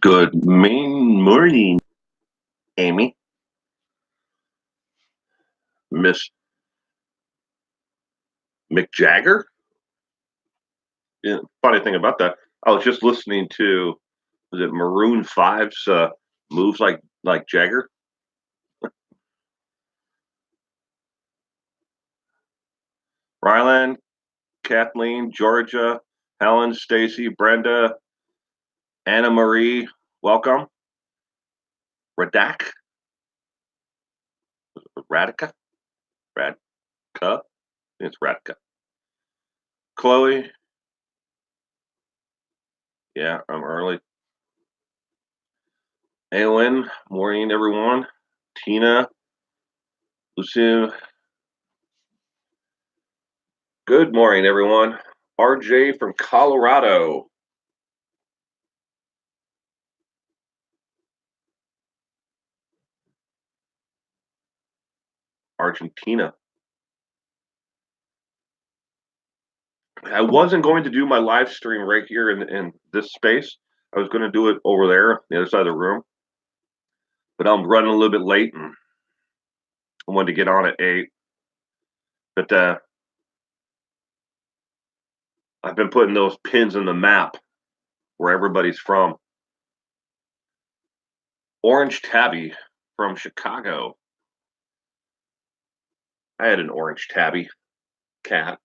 Good morning, Amy. Miss Mick Jagger. Yeah, funny thing about that, I was just listening to was it Maroon Five's "Moves Like Jagger." Ryland, Kathleen, Georgia, Helen, Stacy, Brenda, Anna Marie. Welcome. Radak, Radica, Radka. It's Radka. Chloe. Yeah, I'm early. Aylin, morning, everyone. Tina, Lucy. Good morning, everyone. RJ from Colorado. Argentina. I wasn't going to do my live stream right here in this space. I was going to do it over there, the other side of the room, but I'm running a little bit late and I wanted to get on at 8. But I've been putting those pins in the map where everybody's from. Orange Tabby from Chicago. I had an orange tabby cat.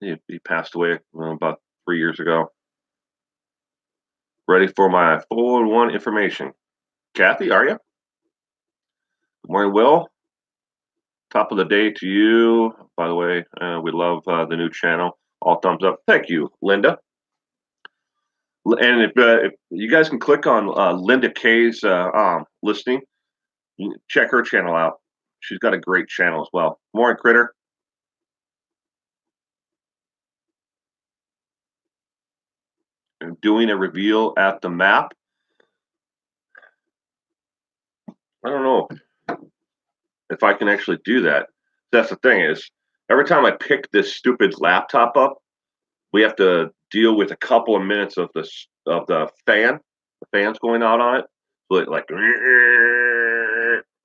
He passed away about 3 years ago. Ready for my 411 information. Kathy, are you? Good morning, Will. Top of the day to you. By the way, we love the new channel. All thumbs up. Thank you, Linda. And if you guys can click on Linda K's listing, check her channel out. She's got a great channel as well. Morning, Critter. And doing a reveal at the map. I don't know if I can actually do that. That's the thing is, every time I pick this stupid laptop up, we have to deal with a couple of minutes of the fans going out on it. So like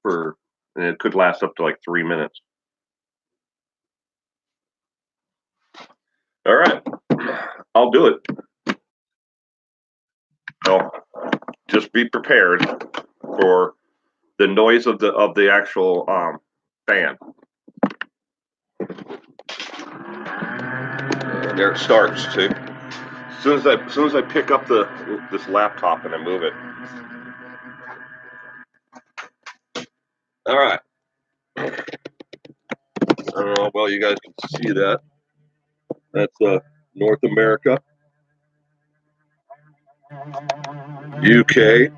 for and it could last up to like 3 minutes. All right, I'll do it. So just be prepared for the noise of the actual fan. And there it starts too. As soon as I pick up this laptop and I move it. All right. I don't know how well you guys can see that. That's North America, UK.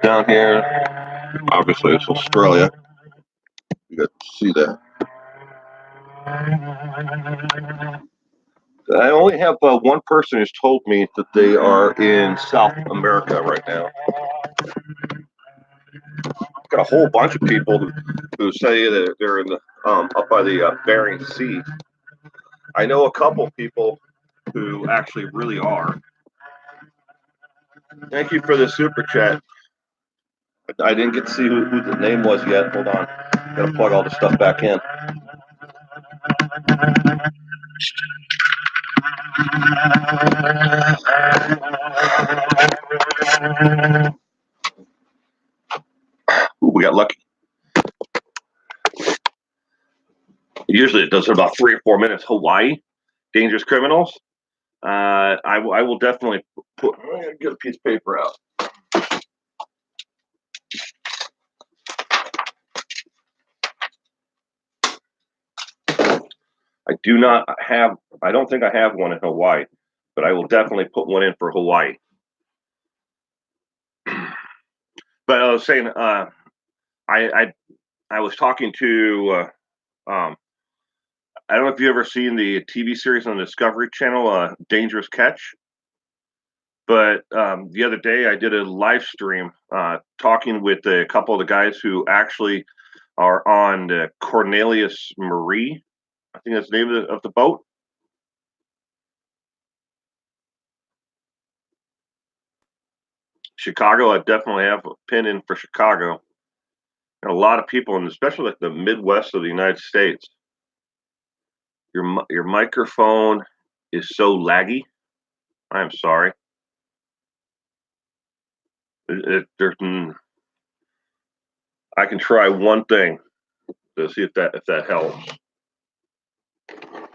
Down here, obviously it's Australia. You got to see that. I only have one person who's told me that they are in South America right now. Got a whole bunch of people who say that they're in the up by the Bering Sea. I know a couple people who actually really are. Thank you for the super chat. I didn't get to see who the name was yet. Hold on. Gotta plug all the stuff back in. Ooh, we got lucky. Usually it does in about 3 or 4 minutes. Hawaii, dangerous criminals. I will definitely put. I'm gonna get a piece of paper out. I do not have. I don't think I have one in Hawaii, but I will definitely put one in for Hawaii. But I was saying, I was talking to. I don't know if you ever seen the TV series on the Discovery Channel, Dangerous Catch. But the other day I did a live stream talking with a couple of the guys who actually are on the Cornelius Marie. I think that's the name of the boat. Chicago, I definitely have a pin in for Chicago. And a lot of people, and especially like the Midwest of the United States, your microphone is so laggy. I am sorry. I can try one thing to see if that helps,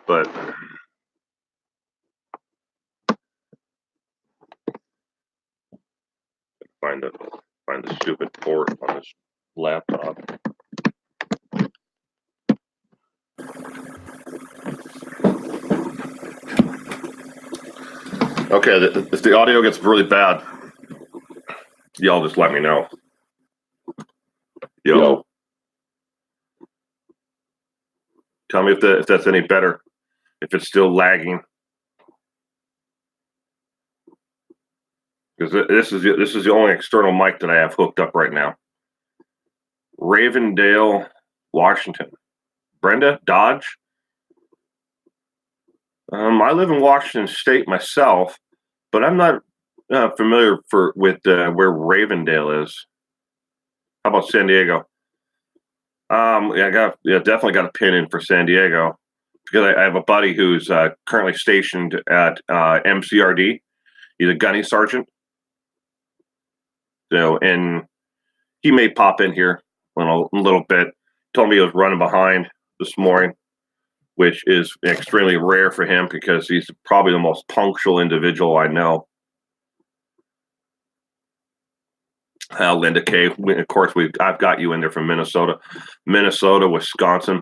but find the stupid port on this laptop. Okay, if the audio gets really bad, y'all just let me know. Yo. Tell me if that's any better, if it's still lagging. Because this is the only external mic that I have hooked up right now. Ravendale, Washington. Brenda Dodge. I live in Washington State myself, but I'm not familiar with where Ravendale is. How about San Diego? Yeah, definitely got a pin in for San Diego because I have a buddy who's currently stationed at MCRD. He's a gunny sergeant. So, and he may pop in here in a little bit. Told me he was running behind this morning, which is extremely rare for him because he's probably the most punctual individual I know. Linda K. Of course, I've got you in there from Minnesota, Wisconsin.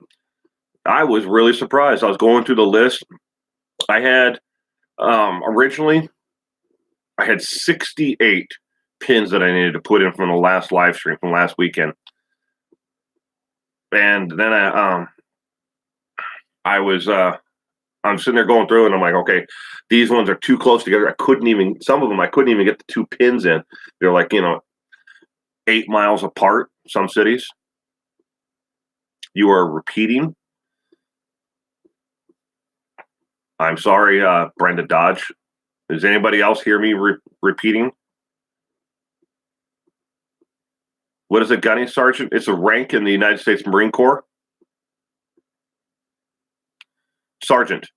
I was really surprised. I was going through the list. I had originally, I had 68 pins that I needed to put in from the last live stream from last weekend, and then I'm sitting there going through, and I'm like, okay, these ones are too close together. Some of them I couldn't even get the 2 pins in. They're like 8 miles apart. Some cities. You are repeating. I'm sorry, Brenda Dodge. Does anybody else hear me repeating? What is a gunny sergeant? It's a rank in the United States Marine Corps. Sergeant.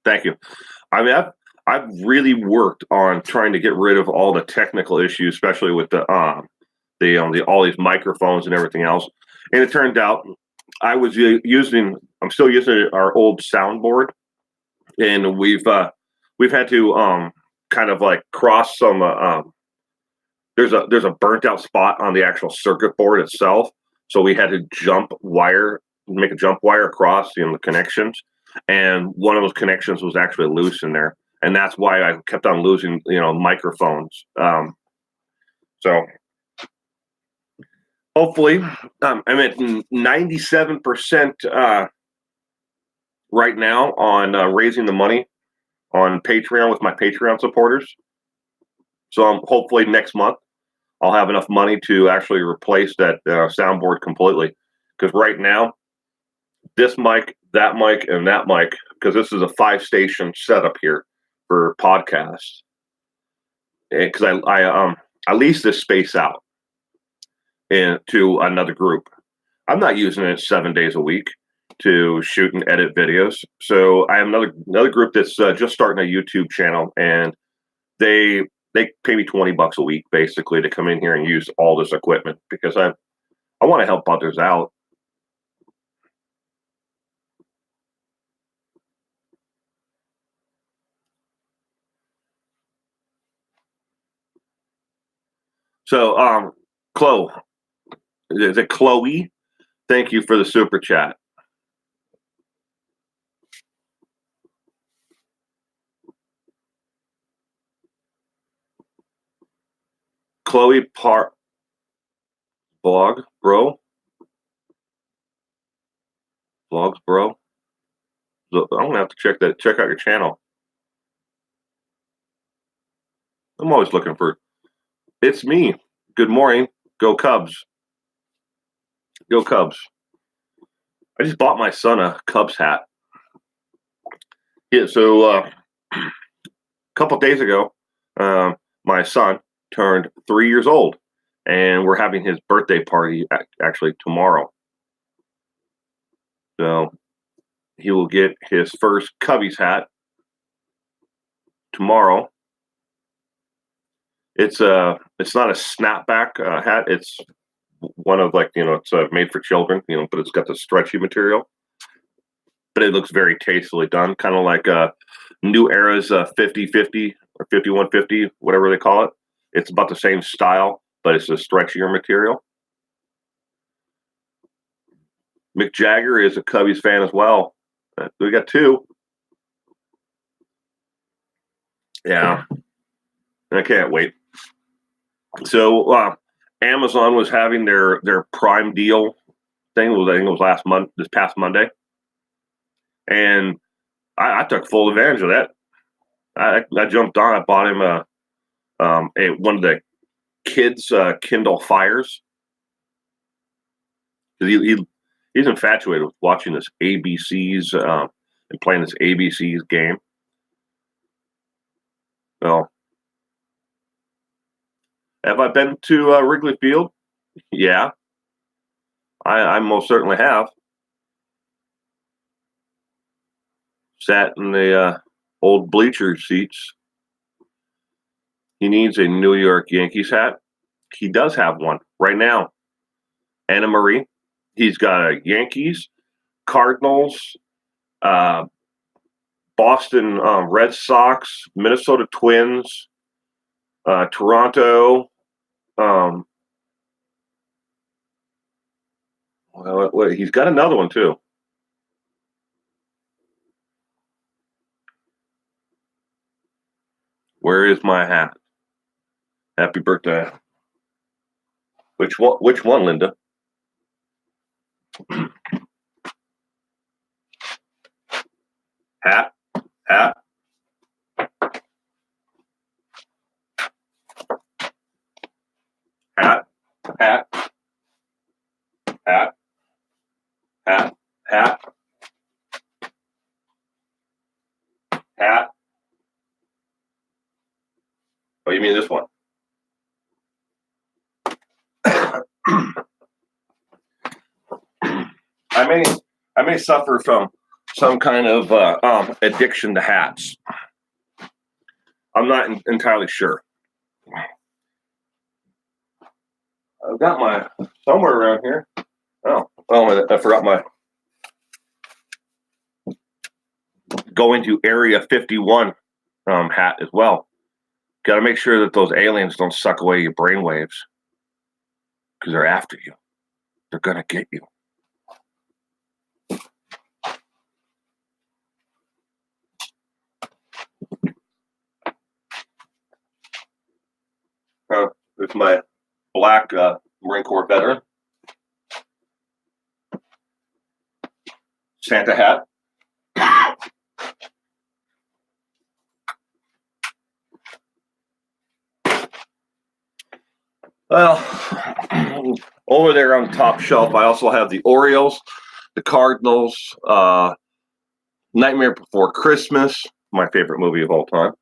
Thank you. I mean, I've really worked on trying to get rid of all the technical issues, especially with all these microphones and everything else. And it turned out I'm still using our old soundboard, and we've had to kind of like cross some. There's a burnt out spot on the actual circuit board itself, so we had to make a jump wire across the connections, and one of those connections was actually loose in there, and that's why I kept on losing microphones. So hopefully, I'm at 97% right now on raising the money on Patreon with my Patreon supporters. So hopefully next month I'll have enough money to actually replace that soundboard completely. Because right now, this mic, that mic, and that mic, because this is a 5-station setup here for podcasts. Because I lease this space out to another group. I'm not using it 7 days a week to shoot and edit videos. So I have another group that's just starting a YouTube channel, and they pay me $20 a week basically to come in here and use all this equipment because I want to help others out. So, Chloe, is it Chloe? Thank you for the super chat. Chloe Blogs, bro. So I'm gonna have to check out your channel. I'm always looking for. It's me. Good morning. Go Cubs. Go Cubs. I just bought my son a Cubs hat. Yeah, so a couple days ago, my son turned 3 years old, and we're having his birthday party actually tomorrow. So he will get his first Cubbies hat tomorrow. It's not a snapback hat. It's one of it's made for children, but it's got the stretchy material. But it looks very tastefully done, kind of like New Era's 50/50 or 51/50, whatever they call it. It's about the same style, but it's a stretchier material. Mick Jagger is a Cubbies fan as well. We got two. Yeah, I can't wait. So Amazon was having their Prime deal thing. I think it was this past Monday, and I took full advantage of that. I jumped on. I bought him one of the kids Kindle Fires. He's infatuated with watching this ABC's and playing this ABC's game. Well, have I been to Wrigley Field? Yeah, I most certainly have. Sat in the old bleacher seats. He needs a New York Yankees hat. He does have one right now. Anna Marie. He's got a Yankees, Cardinals, Boston Red Sox, Minnesota Twins, Toronto. He's got another one too. Where is my hat? Happy birthday. Which one, Linda? Hat. Hat. Hat. Hat. Hat. Hat. Hat. Hat. Oh, you mean this one? I may suffer from some kind of addiction to hats. I'm not entirely sure. I've got my somewhere around here. Oh, I forgot my going to Area 51 hat as well. Got to make sure that those aliens don't suck away your brainwaves because they're after you. They're gonna get you. There's my black Marine Corps veteran Santa hat. Well, over there on the top shelf, I also have the Orioles, the Cardinals, Nightmare Before Christmas, my favorite movie of all time.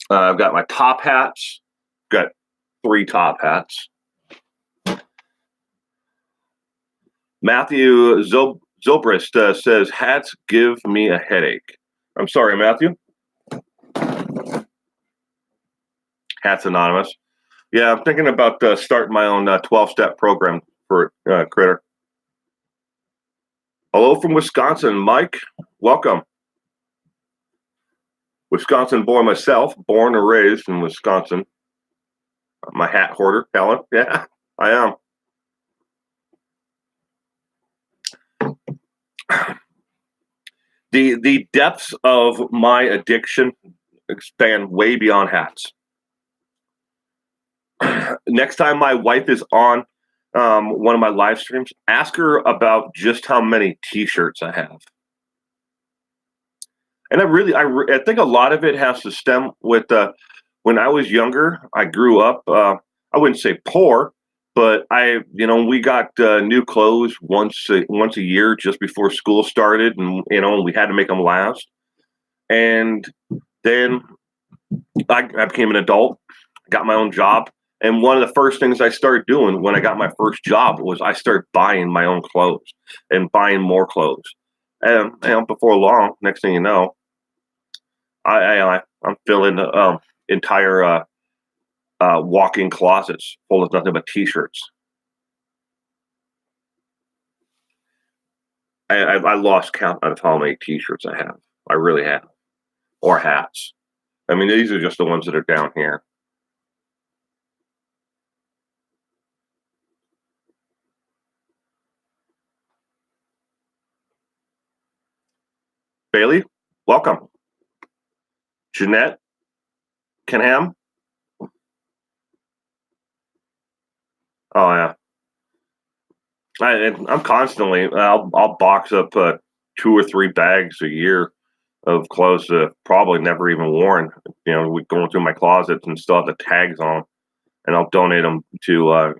I've got my top hats. Got 3 top hats. Matthew Zobrist says, hats give me a headache. I'm sorry, Matthew. Hats Anonymous. Yeah, I'm thinking about starting my own 12-step program for Critter. Hello from Wisconsin, Mike. Welcome. Wisconsin boy myself, born and raised in Wisconsin. My hat hoarder, Helen. Yeah, I am. The depths of my addiction expand way beyond hats. Next time my wife is on one of my live streams, ask her about just how many T-shirts I have. And I think a lot of it has to stem with when I was younger. I grew up. I wouldn't say poor, But we got new clothes once a year just before school started, and we had to make them last. And then I became an adult, got my own job, and one of the first things I started doing when I got my first job was I started buying my own clothes and buying more clothes. And before long, next thing you know, I'm filling entire walk-in closets full of nothing but t-shirts. I lost count of how many t-shirts I have. I really have. Or hats. I mean, these are just the ones that are down here. Bailey, welcome. Jeanette Kenham. Oh yeah. I'm constantly. I'll box up 2 or 3 bags a year of clothes that probably never even worn. We going through my closets and still have the tags on, and I'll donate them to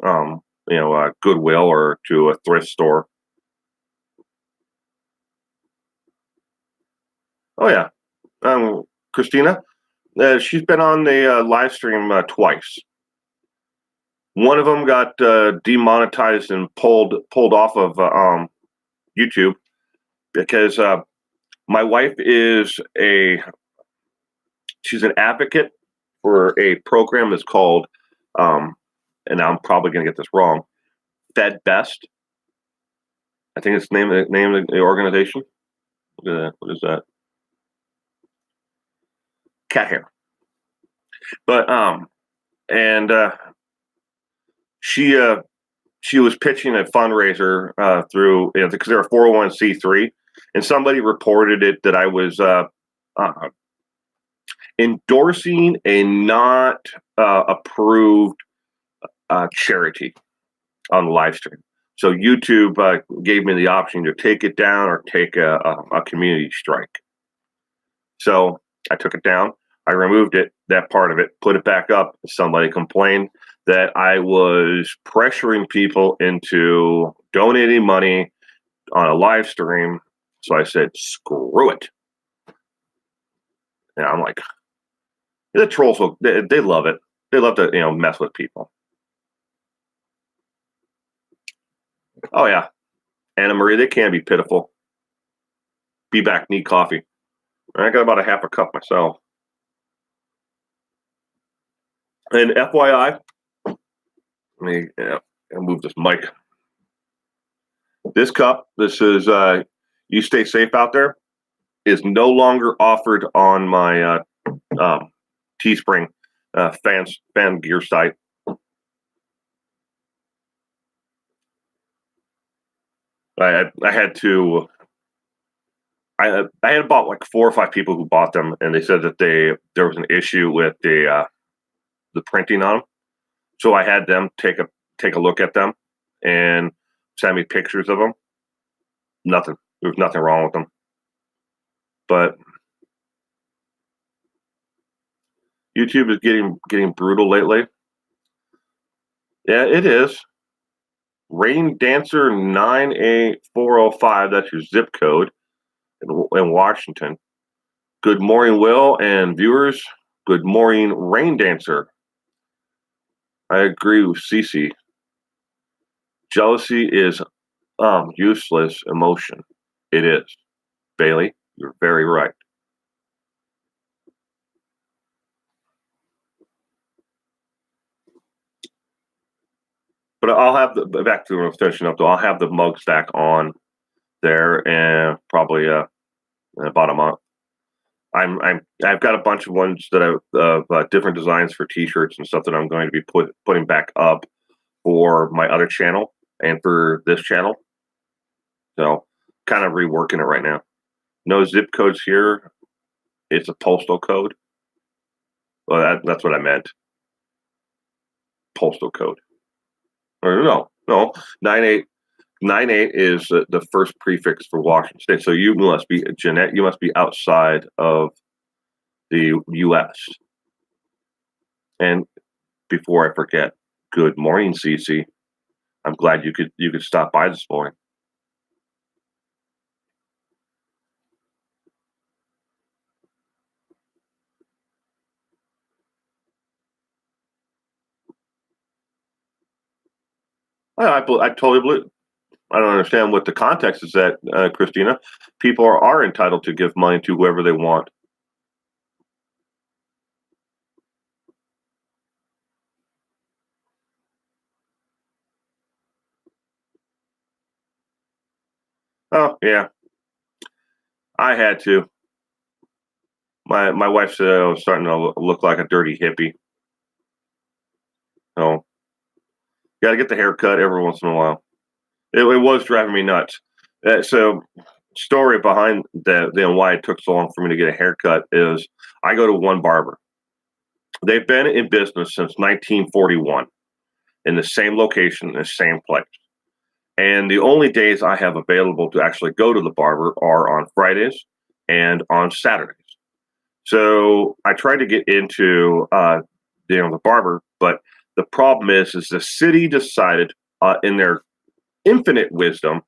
Goodwill or to a thrift store. Oh yeah, Christina, she's been on the live stream twice. One of them got demonetized and pulled off of YouTube because my wife she's an advocate for a program that's called, and I'm probably going to get this wrong, Fed Best. I think it's the name of the organization. What is that? Cat hair. But and she was pitching a fundraiser through because they're a 401c3, and somebody reported it that I was endorsing a not approved charity on the live stream. So YouTube gave me the option to take it down or take a community strike. So I took it down. I removed it, that part of it, put it back up. Somebody complained that I was pressuring people into donating money on a live stream. So I said, screw it. And I'm like, the trolls, they love it. They love to, mess with people. Oh, yeah. Anna Marie, they can be pitiful. Be back, need coffee. I got about a half a cup myself. And FYI, let me move this mic. This cup, this is You Stay Safe Out There, is no longer offered on my Teespring fan gear site. I had to. I had about like 4 or 5 people who bought them, and they said that there was an issue with the printing on them. So I had them take a look at them and send me pictures of them. Nothing. There was nothing wrong with them. But YouTube is getting brutal lately. Yeah, it is. Rain Dancer 98405. That's your zip code in Washington. Good morning, Will and viewers. Good morning, Rain Dancer. I agree with Cece. Jealousy is useless emotion. It is. Bailey, you're very right. But I'll have back to finishing up though. I'll have the mugs back on there and probably in about a month. I've got a bunch of ones that I've different designs for T-shirts and stuff that I'm going to be putting back up for my other channel and for this channel. So kind of reworking it right now. No zip codes here. It's a postal code. Well, that's what I meant. Postal code. Or no. 9898 is the first prefix for Washington State. So you must be, Jeanette, you must be outside of the U.S. And before I forget, good morning, Cece. I'm glad you could stop by this morning. I totally believe. I don't understand what the context is that, Christina. People are entitled to give money to whoever they want. Oh yeah, I had to. My wife said I was starting to look like a dirty hippie. So got to get the haircut every once in a while. It was driving me nuts. So story behind that, why it took so long for me to get a haircut is I go to one barber. They've been in business since 1941 in the same location, in the same place. And the only days I have available to actually go to the barber are on Fridays and on Saturdays. So I tried to get into the barber, but the problem is the city decided in their infinite wisdom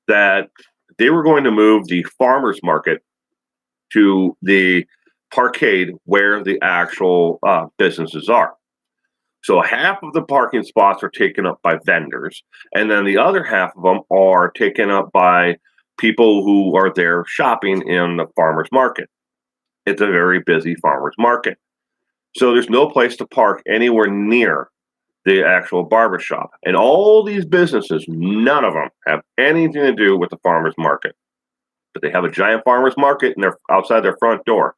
that they were going to move the farmers market to the parkade where the actual businesses are. So half of the parking spots are taken up by vendors, and then the other half of them are taken up by people who are there shopping in the farmers market. It's a very busy farmers market. So there's no place to park anywhere near the actual barbershop. And all these businesses, none of them have anything to do with the farmers market. But they have a giant farmers market and they're outside their front door.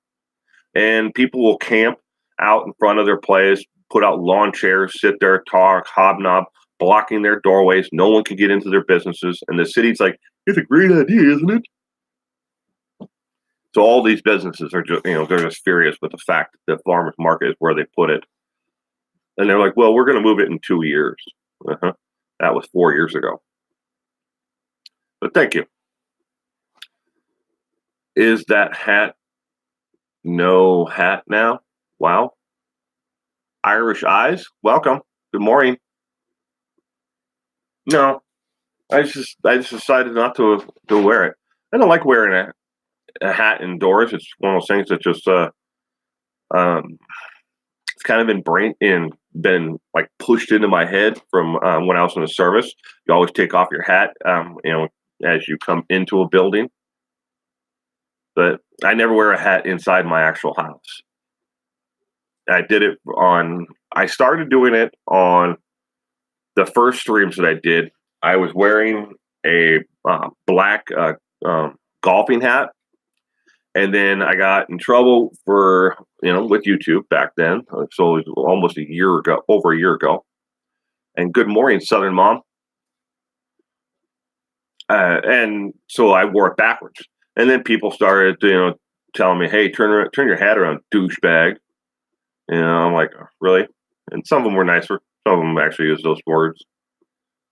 And people will camp out in front of their place, put out lawn chairs, sit there, talk, hobnob, blocking their doorways. No one can get into their businesses. And the city's like, it's a great idea, isn't it? So all these businesses are just, they're just furious with the fact that the farmers market is where they put it. And they're like, well, we're going to move it in 2 years. Uh-huh. That was 4 years ago. But thank you. Is that hat no hat now? Wow. Irish Eyes, welcome. Good morning. No, I just decided not to wear it. I don't like wearing a hat indoors. It's one of those things that just it's kind of been like pushed into my head from when I was in the service. You always take off your hat, as you come into a building. But I never wear a hat inside my actual house. I started doing it on the first streams that I did. I was wearing a black golfing hat. And then I got in trouble for, with YouTube back then. So it was almost over a year ago. And good morning, Southern Mom. And so I wore it backwards. And then people started, telling me, hey, turn your hat around, douchebag. I'm like, really? And some of them were nicer. Some of them actually used those words.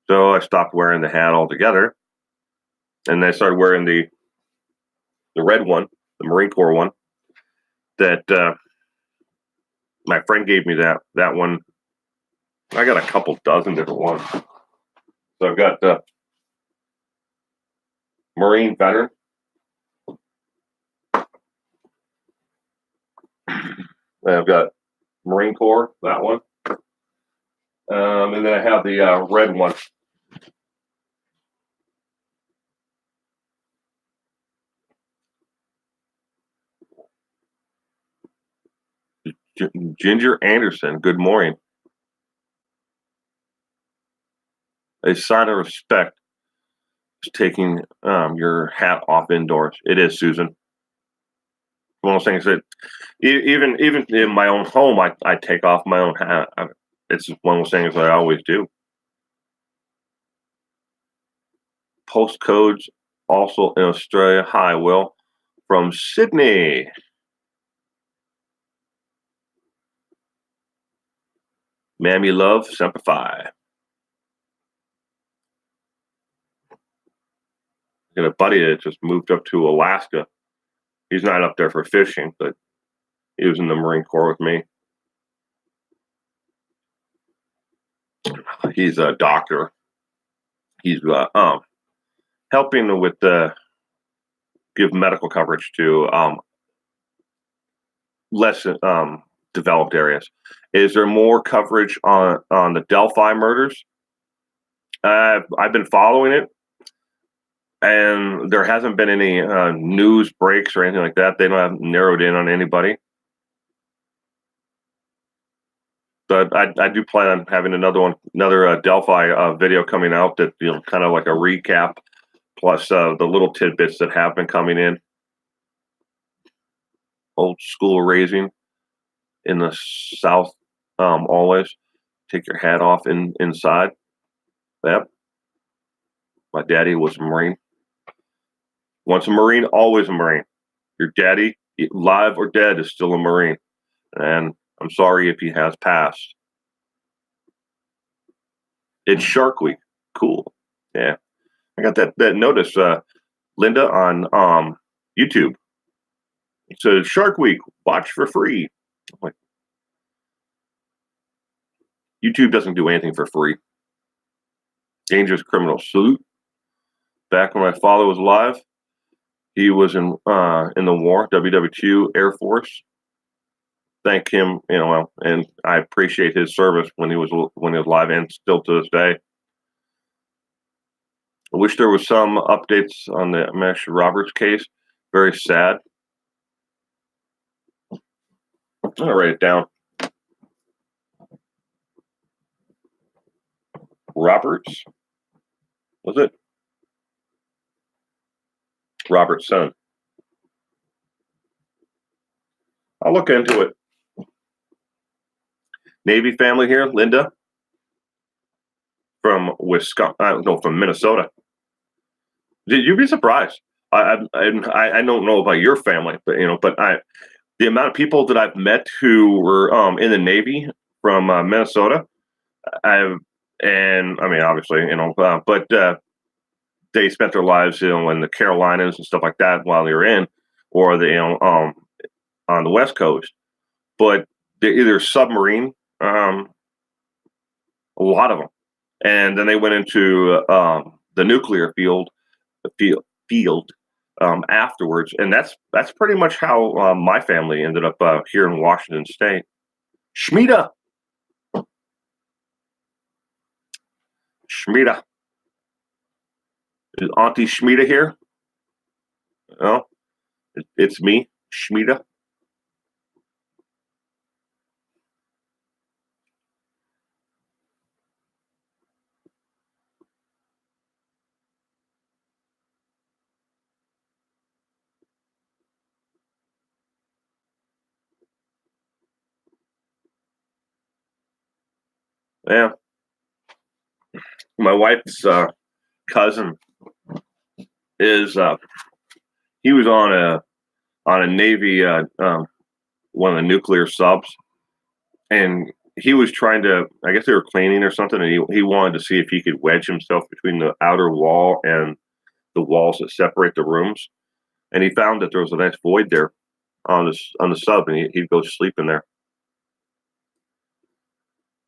So I stopped wearing the hat altogether. And I started wearing the red one, the Marine Corps one, that my friend gave me that one. I got a couple dozen different ones. So I've got Marine veteran. I've got Marine Corps, that one. And then I have the red one. Ginger Anderson, good morning. A sign of respect is taking your hat off indoors. It is, Susan. One of those things that even in my own home, I take off my own hat. It's one of those things that I always do. Postcodes also in Australia. Hi, Will, from Sydney. Mammy love, Semper Fi. Got a buddy that just moved up to Alaska. He's not up there for fishing, but he was in the Marine Corps with me. He's a doctor. He's helping with give medical coverage to less developed areas. Is there more coverage on the Delphi murders? I've been following it, and there hasn't been any news breaks or anything like that. They don't have narrowed in on anybody. But I do plan on having another Delphi video coming out that, kind of like a recap, plus the little tidbits that have been coming in. Old school raising in the South, always take your hat off inside. Yep. My daddy was a Marine. Once a Marine, always a Marine. Your daddy, live or dead, is still a Marine. And I'm sorry if he has passed. It's Shark Week. Cool. Yeah. I got that notice, Linda, on YouTube. It says Shark Week, watch for free. I'm like, YouTube doesn't do anything for free. Dangerous Criminal Salute. Back when my father was alive, he was in the war, WW2 Air Force. Thank him, and I appreciate his service when he was alive, and still to this day. I wish there was some updates on the Mesh Roberts case. Very sad. I'm gonna write it down. Roberts, was it? Robertson. I'll look into it. Navy family here, Linda, from Wisconsin. No, from Minnesota. You'd be surprised. I don't know about your family, but the amount of people that I've met who were in the Navy from Minnesota, obviously, but they spent their lives, in the Carolinas and stuff like that while they were in, or on the West Coast. But they're either submarine, a lot of them, and then they went into the nuclear field afterwards, and that's pretty much how my family ended up here in Washington State. Schmida. Is Auntie Schmida here? No, it's me, Schmida. Yeah. My wife's cousin is he was on a Navy one of the nuclear subs, and he was trying to, I guess they were cleaning or something, and he wanted to see if he could wedge himself between the outer wall and the walls that separate the rooms, and he found that there was a nice void there on the sub, and he'd go sleep in there.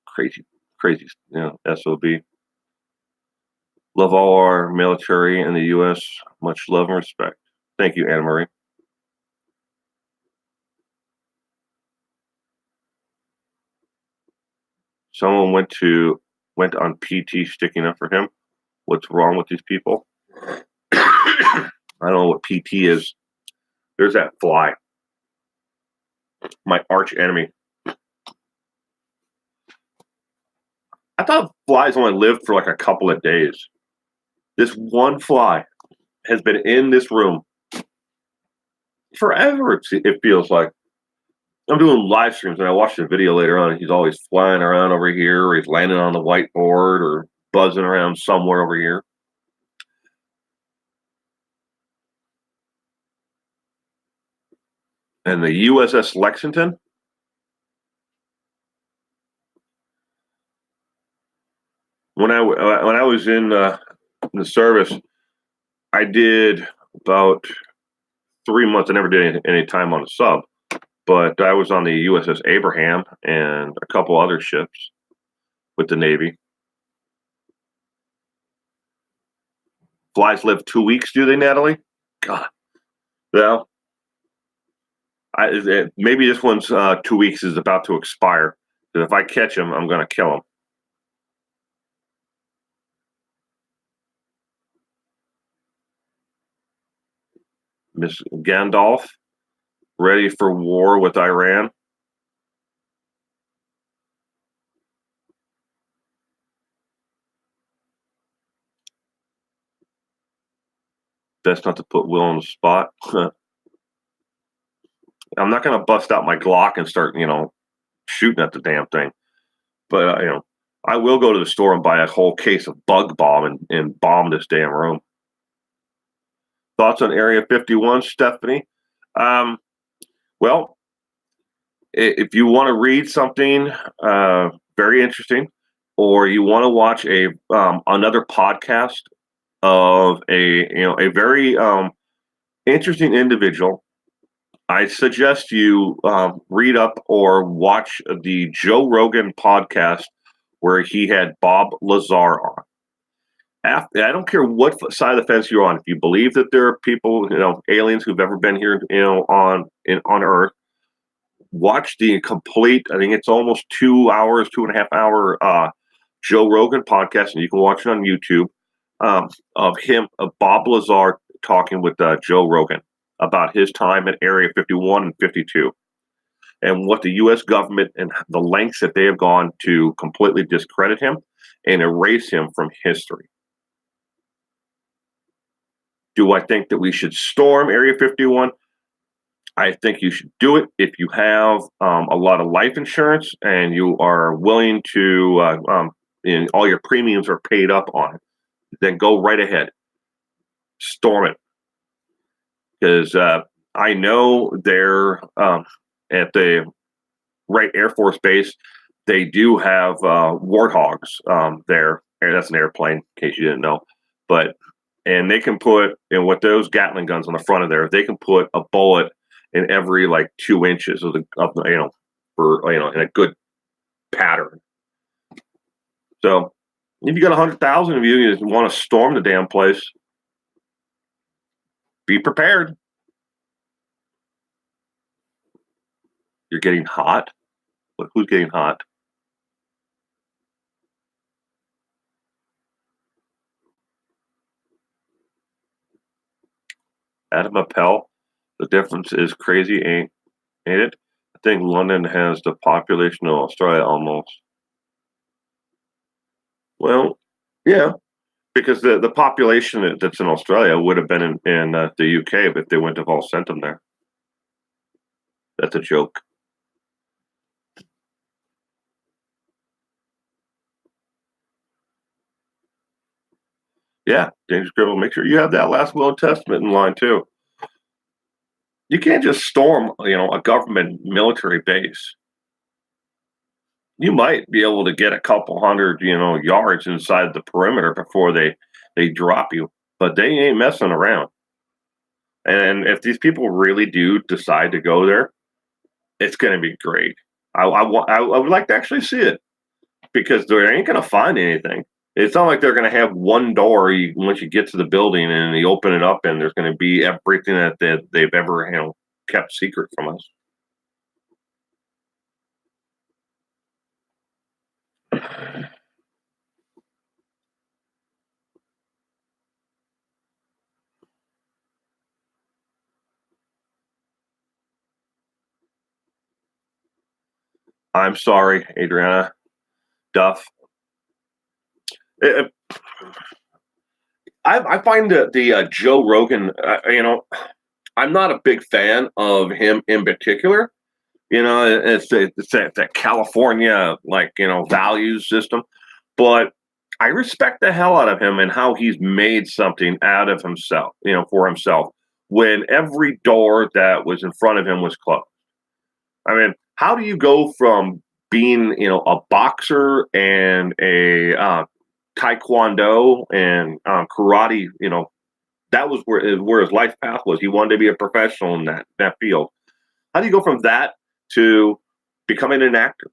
Crazy, SOB. Love all our military in the U.S. Much love and respect. Thank you, Anna Marie. Someone went on PT sticking up for him. What's wrong with these people? I don't know what PT is. There's that fly. My arch enemy. I thought flies only lived for like a couple of days. This one fly has been in this room forever, it feels like. I'm doing live streams, and I watch the video later on, and he's always flying around over here, or he's landing on the whiteboard, or buzzing around somewhere over here. And the USS Lexington. When I was in the service, I did about 3 months. I never did any time on a sub, but I was on the USS Abraham and a couple other ships with the Navy. flies live 2 weeks, do they, Natalie? God. Well, maybe this one's 2 weeks is about to expire. Because if I catch him, I'm going to kill him. Miss Gandalf, ready for war with Iran. Best not to put Will on the spot. I'm not going to bust out my Glock and start, shooting at the damn thing. But, I will go to the store and buy a whole case of bug bomb and bomb this damn room. Thoughts on Area 51, Stephanie? Well, if you want to read something very interesting, or you want to watch another podcast of a very interesting individual, I suggest you read up or watch the Joe Rogan podcast where he had Bob Lazar on. I don't care what side of the fence you're on. If you believe that there are people, aliens who've ever been here, on Earth, watch the complete. I think it's almost 2 hours, 2.5 hour Joe Rogan podcast, and you can watch it on YouTube. Of Bob Lazar talking with Joe Rogan about his time at Area 51 and 52, and what the U.S. government and the lengths that they have gone to completely discredit him and erase him from history. Do I think that we should storm Area 51? I think you should do it if you have a lot of life insurance and you are willing to, and all your premiums are paid up on it. Then go right ahead, storm it. Because I know they're at the Wright Air Force Base. They do have Warthogs there. That's an airplane, in case you didn't know. And they can put, with those Gatling guns on the front of there, they can put a bullet in every 2 inches of in a good pattern. So if you got 100,000 of you want to storm the damn place, be prepared. You're getting hot. Who's getting hot? Adam Appel. The difference is crazy, ain't it? I think London has the population of Australia almost. Well, yeah, because the population that's in Australia would have been in the UK, but they wouldn't have all sent them there. That's a joke. Yeah, James Gribble, make sure you have that last will and testament in line too. You can't just storm, a government military base. You might be able to get a couple hundred, yards inside the perimeter before they drop you, but they ain't messing around. And if these people really do decide to go there, it's going to be great. I would like to actually see it, because they ain't going to find anything. It's not like they're going to have one door once you get to the building and you open it up and there's going to be everything that they've ever kept secret from us. I'm sorry, Adriana Duff. I find the Joe Rogan, I'm not a big fan of him in particular. It's that California, values system. But I respect the hell out of him and how he's made something out of himself, for himself, when every door that was in front of him was closed. I mean, how do you go from being, a boxer and a taekwondo and karate, that was where his life path was. He wanted to be a professional in that field. How do you go from that to becoming an actor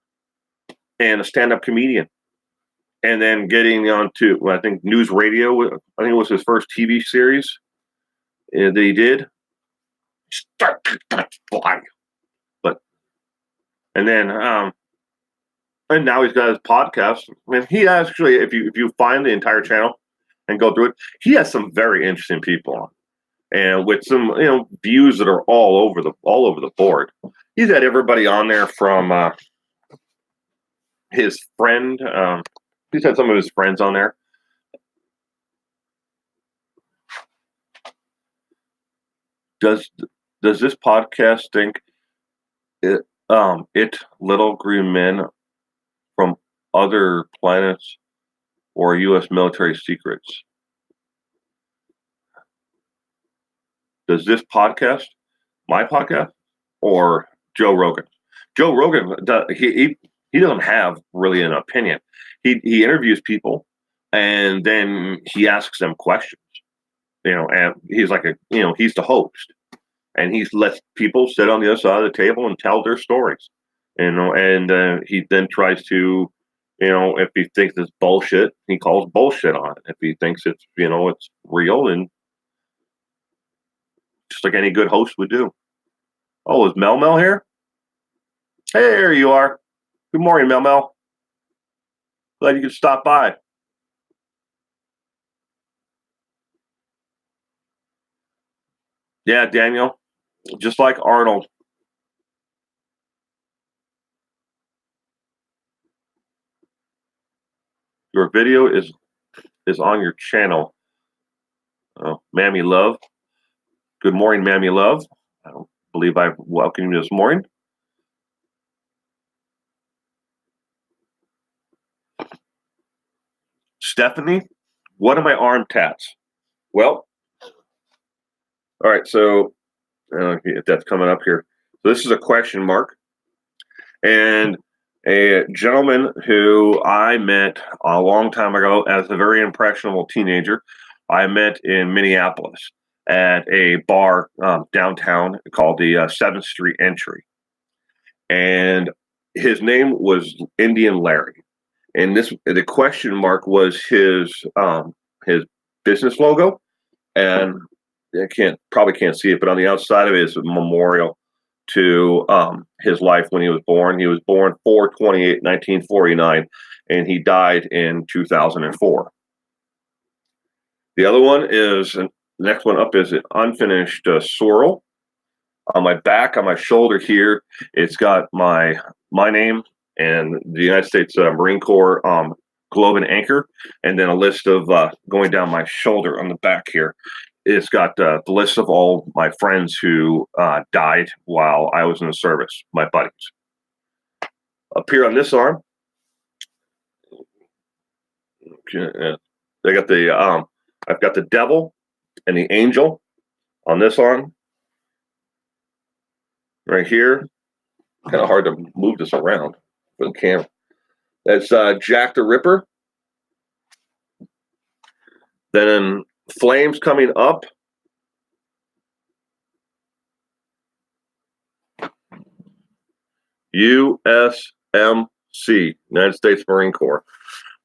and a stand-up comedian and then getting onto, I think, News Radio. I think it was his first TV series that he did. Start fly, but and then and now he's got his podcast. And he actually, if you find the entire channel and go through it, he has some very interesting people on, and with some views that are all over the board. He's had everybody on there from his friend. He's had some of his friends on there. Does this podcast think it little green men from other planets or U.S. military secrets? Does this podcast, my podcast, or Joe Rogan? Joe Rogan, he doesn't have really an opinion. He interviews people, and then he asks them questions. And he's like he's the host, and he lets people sit on the other side of the table and tell their stories. And he then tries to, if he thinks it's bullshit, he calls bullshit on it. If he thinks it's it's real, and just like any good host would do. Oh, is Mel here? Hey, there you are. Good morning, Mel. Glad you could stop by. Yeah, Daniel, just like Arnold. Your video is on your channel. Mammy Love. Good morning, Mammy Love. I don't believe I welcomed you this morning. Stephanie, what are my arm tats? Well, all right, so if that's coming up here. So this is a question mark. And a gentleman who I met a long time ago as a very impressionable teenager, I met in Minneapolis at a bar downtown called the 7th Street Entry. And his name was Indian Larry. And the question mark was his business logo. And I probably can't see it, but on the outside of it is a memorial to his life when he was born. He was born 4/28/1949, and he died in 2004. The other one is, the next one up is an unfinished sorrel. On my back, on my shoulder here, it's got my name and the United States Marine Corps globe and anchor, and then a list of going down my shoulder on the back here. It's got the list of all my friends who died while I was in the service, my buddies. Up here on this arm, I got the I've got the devil and the angel on this arm. Right here, kind of hard to move this around for the camera. That's Jack the Ripper. Then flames coming up. USMC, United States Marine Corps.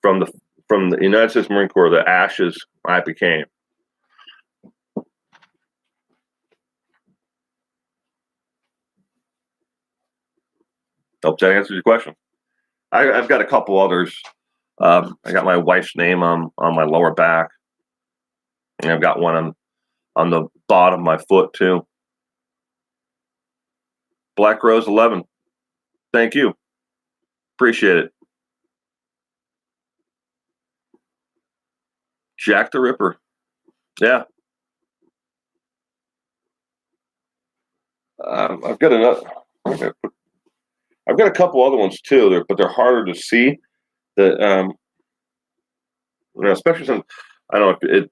From the United States Marine Corps, the ashes I became. Hope that answers your question. I've got a couple others. I got my wife's name on my lower back. And I've got one on the bottom of my foot too. Black Rose 11. Thank you. Appreciate it. Jack the Ripper. Yeah. I've got another. I've got a couple other ones too, but they're harder to see. That especially since I don't know if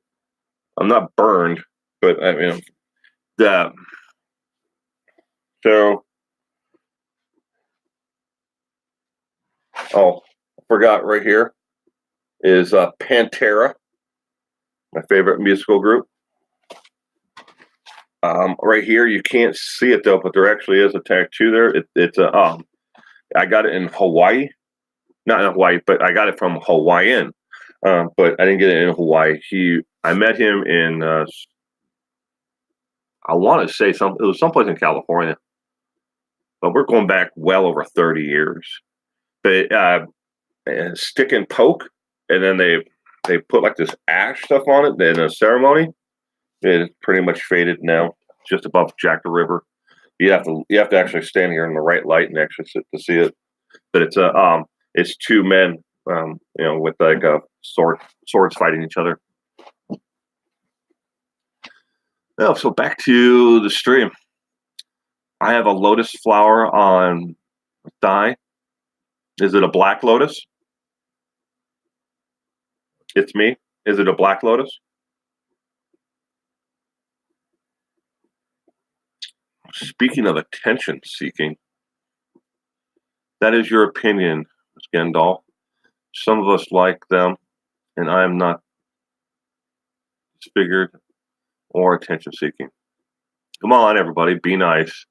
I'm not burned, but I mean that. So, I forgot right here is Pantera, my favorite musical group. Right here, you can't see it though, but there actually is a tattoo there. It's I got it in Hawaii, not in Hawaii, but I got it from Hawaiian. But I didn't get it in Hawaii. I met him in, I want to say it was someplace in California, but we're going back well over 30 years. But stick and poke, and then they put like this ash stuff on it in a ceremony. It's pretty much faded now, just above Jack the River. You have to actually stand here in the right light and actually sit to see it. But it's two men, with like a swords fighting each other. Oh, so back to the stream. I have a lotus flower on thigh. Is it a black lotus? It's me. Is it a black lotus? Speaking of attention seeking, that is your opinion, Gandalf. Some of us like them, and I am not disfigured or attention seeking. Come on, everybody, be nice.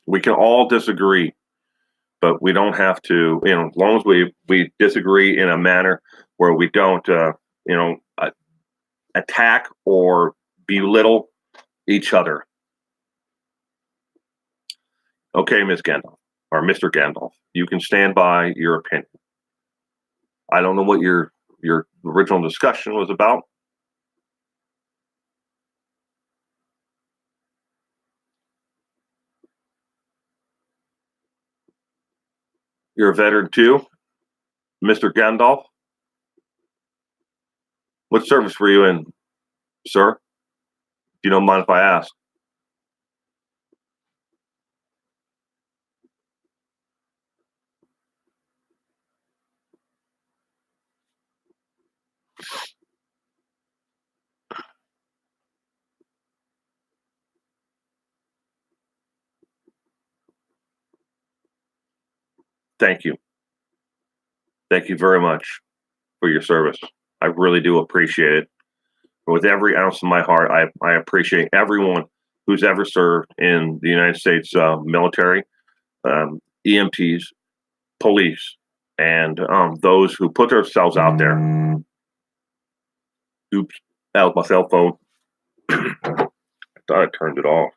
We can all disagree, but we don't have to, as long as we disagree in a manner where we don't, attack or belittle each other. Okay, Ms. Gandalf, or Mr. Gandalf, you can stand by your opinion. I don't know what your original discussion was about. You're a veteran too, Mr. Gandalf. What service were you in, sir? If you don't mind if I ask. Thank you. Thank you very much for your service. I really do appreciate it. With every ounce of my heart, I appreciate everyone who's ever served in the United States military, EMTs, police, and those who put themselves out there. Oops, that was my cell phone. I thought I turned it off.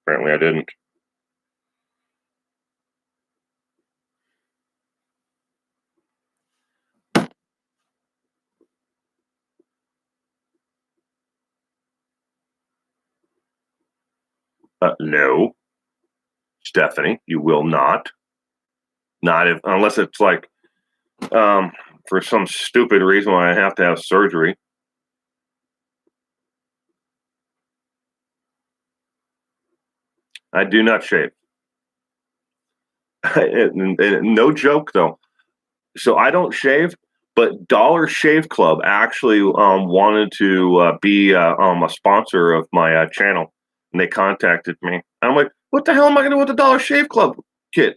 Apparently I didn't. No, Stephanie, you will not. Not unless it's like for some stupid reason why I have to have surgery. I do not shave. and no joke though. So I don't shave, but Dollar Shave Club actually wanted to be a sponsor of my channel, and they contacted me. I'm like, what the hell am I going to do with the Dollar Shave Club kit?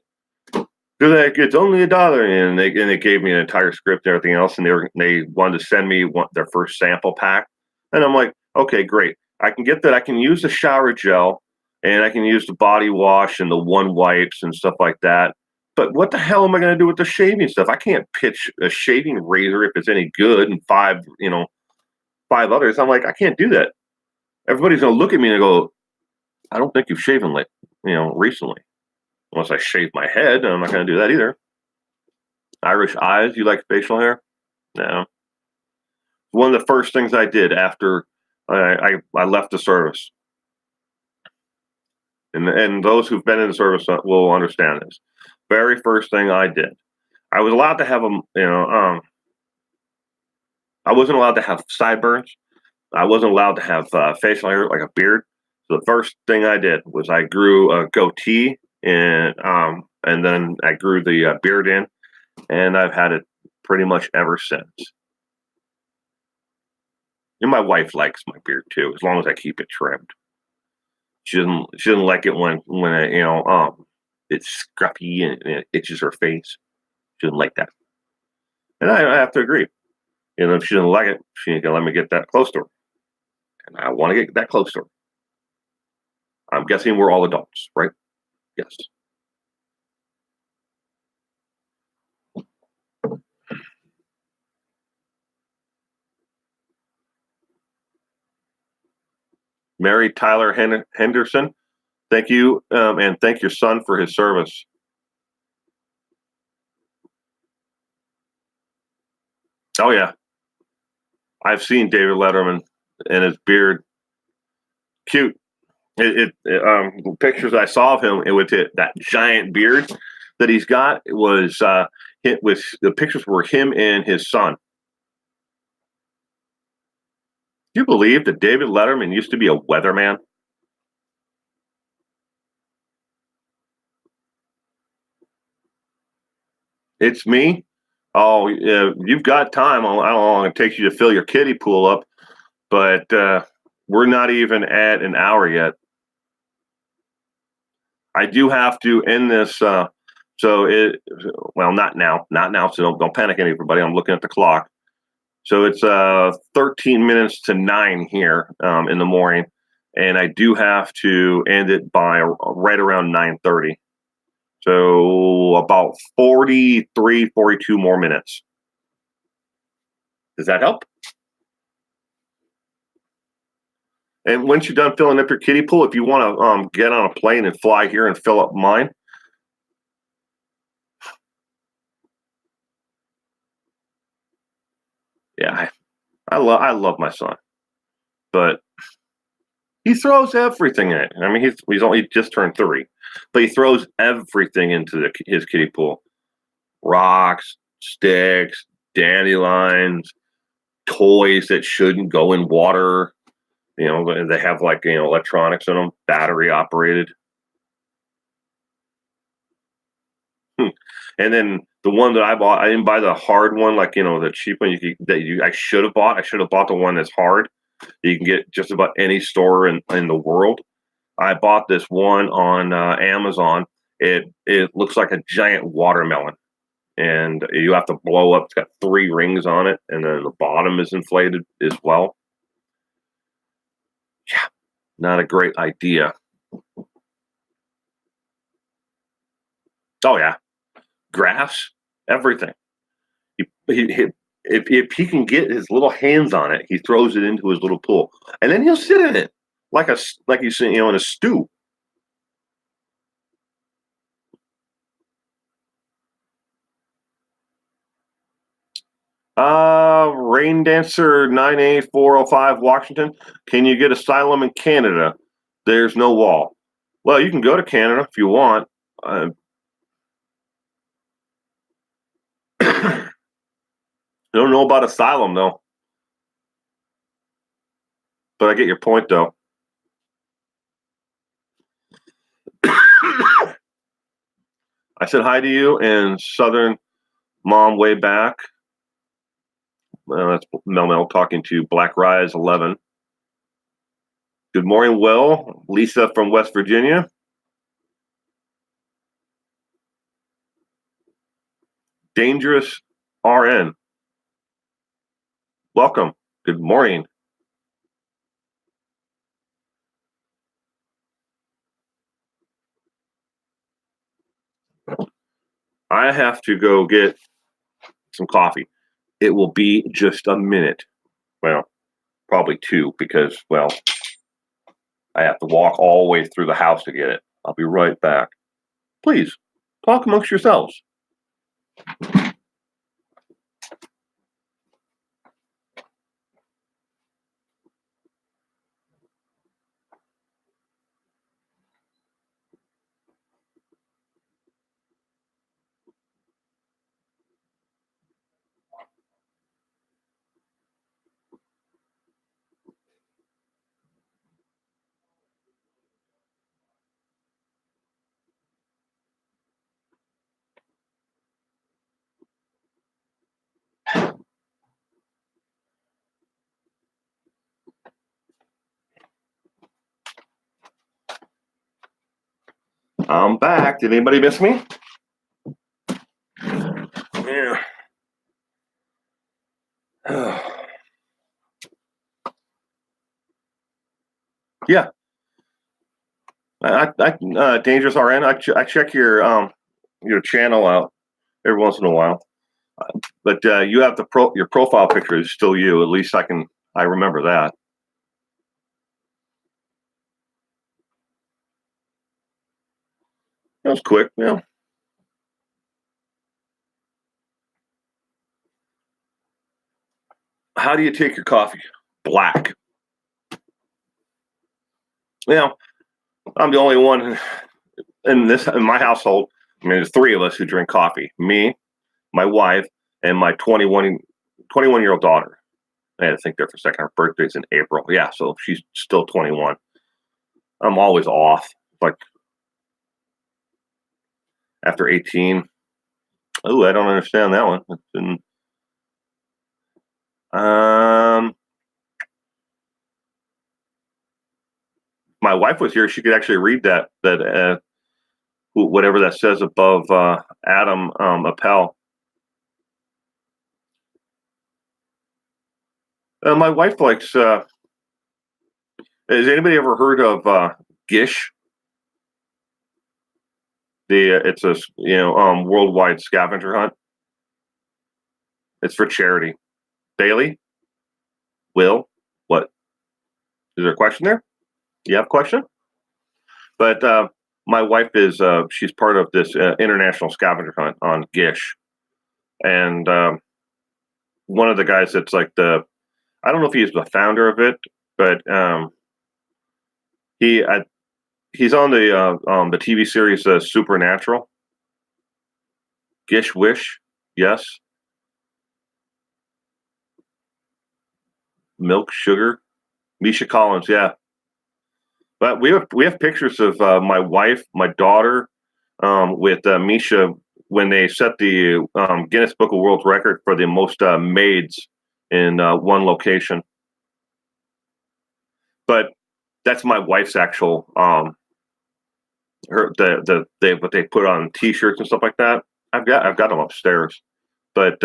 They're like, it's only $1, and they gave me an entire script and everything else, and they wanted to send me their first sample pack, and I'm like, okay, great, I can get that. I can use the shower gel, and I can use the body wash and the one wipes and stuff like that. But what the hell am I going to do with the shaving stuff? I can't pitch a shaving razor if it's any good and five others. I'm like, I can't do that. Everybody's going to look at me and go, I don't think you've shaven recently. Unless I shave my head, I'm not going to do that either. Irish eyes, you like facial hair? No. One of the first things I did after I left the service, and those who've been in the service will understand this. Very first thing I did, I was allowed to have I wasn't allowed to have sideburns. I wasn't allowed to have facial hair, like a beard. So the first thing I did was I grew a goatee, and then I grew the beard in, and I've had it pretty much ever since. And my wife likes my beard too, as long as I keep it trimmed. She doesn't like it when it's scruffy and it itches her face. She doesn't like that, and I have to agree. If she doesn't like it, she ain't gonna let me get that close to her, and I want to get that close to her. I'm guessing we're all adults, right? Yes. Mary Tyler Henderson, thank you, and thank your son for his service. Oh yeah, I've seen David Letterman and his beard. Cute. Pictures I saw of him, with that giant beard that he's got, it was hit with the pictures were him and his son. Do you believe that David Letterman used to be a weatherman? It's me. Oh, yeah, you've got time. I don't know how long it takes you to fill your kiddie pool up, but we're not even at an hour yet. I do have to end this. Not now. So don't panic, everybody. I'm looking at the clock. So it's 13 minutes to 9 here in the morning, and I do have to end it by right around 9:30. So about 43, 42 more minutes. Does that help? And once you're done filling up your kiddie pool, if you want to get on a plane and fly here and fill up mine, yeah, I love my son, but he throws everything in it. I mean, he's only just turned 3, but he throws everything into his kiddie pool: rocks, sticks, dandelions, toys that shouldn't go in water. You know, they have electronics in them, battery operated. And then the one that I bought, I didn't buy the hard one, the cheap one I should have bought. I should have bought the one that's hard. You can get just about any store in the world. I bought this one on Amazon. It looks like a giant watermelon, and you have to blow up. It's got 3 rings on it, and then the bottom is inflated as well. Yeah, not a great idea. Oh yeah, grass, everything. If he can get his little hands on it, he throws it into his little pool, and then he'll sit in it like he's in a stew. Rain Dancer 98405 Washington. Can you get asylum in Canada? There's no wall. Well, you can go to Canada if you want. I don't know about asylum though, but I get your point though. I said hi to you and Southern Mom way back. That's Mel talking to Black Rise 11. Good morning, Will. Lisa from West Virginia. Dangerous RN. Welcome. Good morning. I have to go get some coffee. It will be just a minute. Well, probably 2 because, I have to walk all the way through the house to get it. I'll be right back. Please, talk amongst yourselves. I'm back. Did anybody miss me? Yeah. Yeah. Dangerous RN. I check your channel out every once in a while, but you have your profile picture is still you. At least I remember that. That was quick. Yeah. How do you take your coffee? Black. Yeah, I'm the only one in my household. I mean, there's three of us who drink coffee. Me, my wife, and my 21-year-old daughter. I had to think there for a second. Her birthday's in April. Yeah, so she's still 21. I'm always off. Like after 18. Oh, I don't understand that one. Um, my wife was here. She could actually read that whatever that says above Adam Appel. My wife likes. Has anybody ever heard of Gish? It's a worldwide scavenger hunt. It's for charity. Bailey, Will, what? Is there a question there? Do you have a question? But my wife is she's part of this international scavenger hunt on Gish, and one of the guys that's like I don't know if he's the founder of it, but he he's on the TV series Supernatural. Gish Wish, yes. Milk Sugar, Misha Collins, yeah. But we have pictures of my wife, my daughter, with Misha when they set the Guinness Book of World Record for the most maids in one location. But that's my wife's actual what they put on T-shirts and stuff like that. I've got them upstairs, but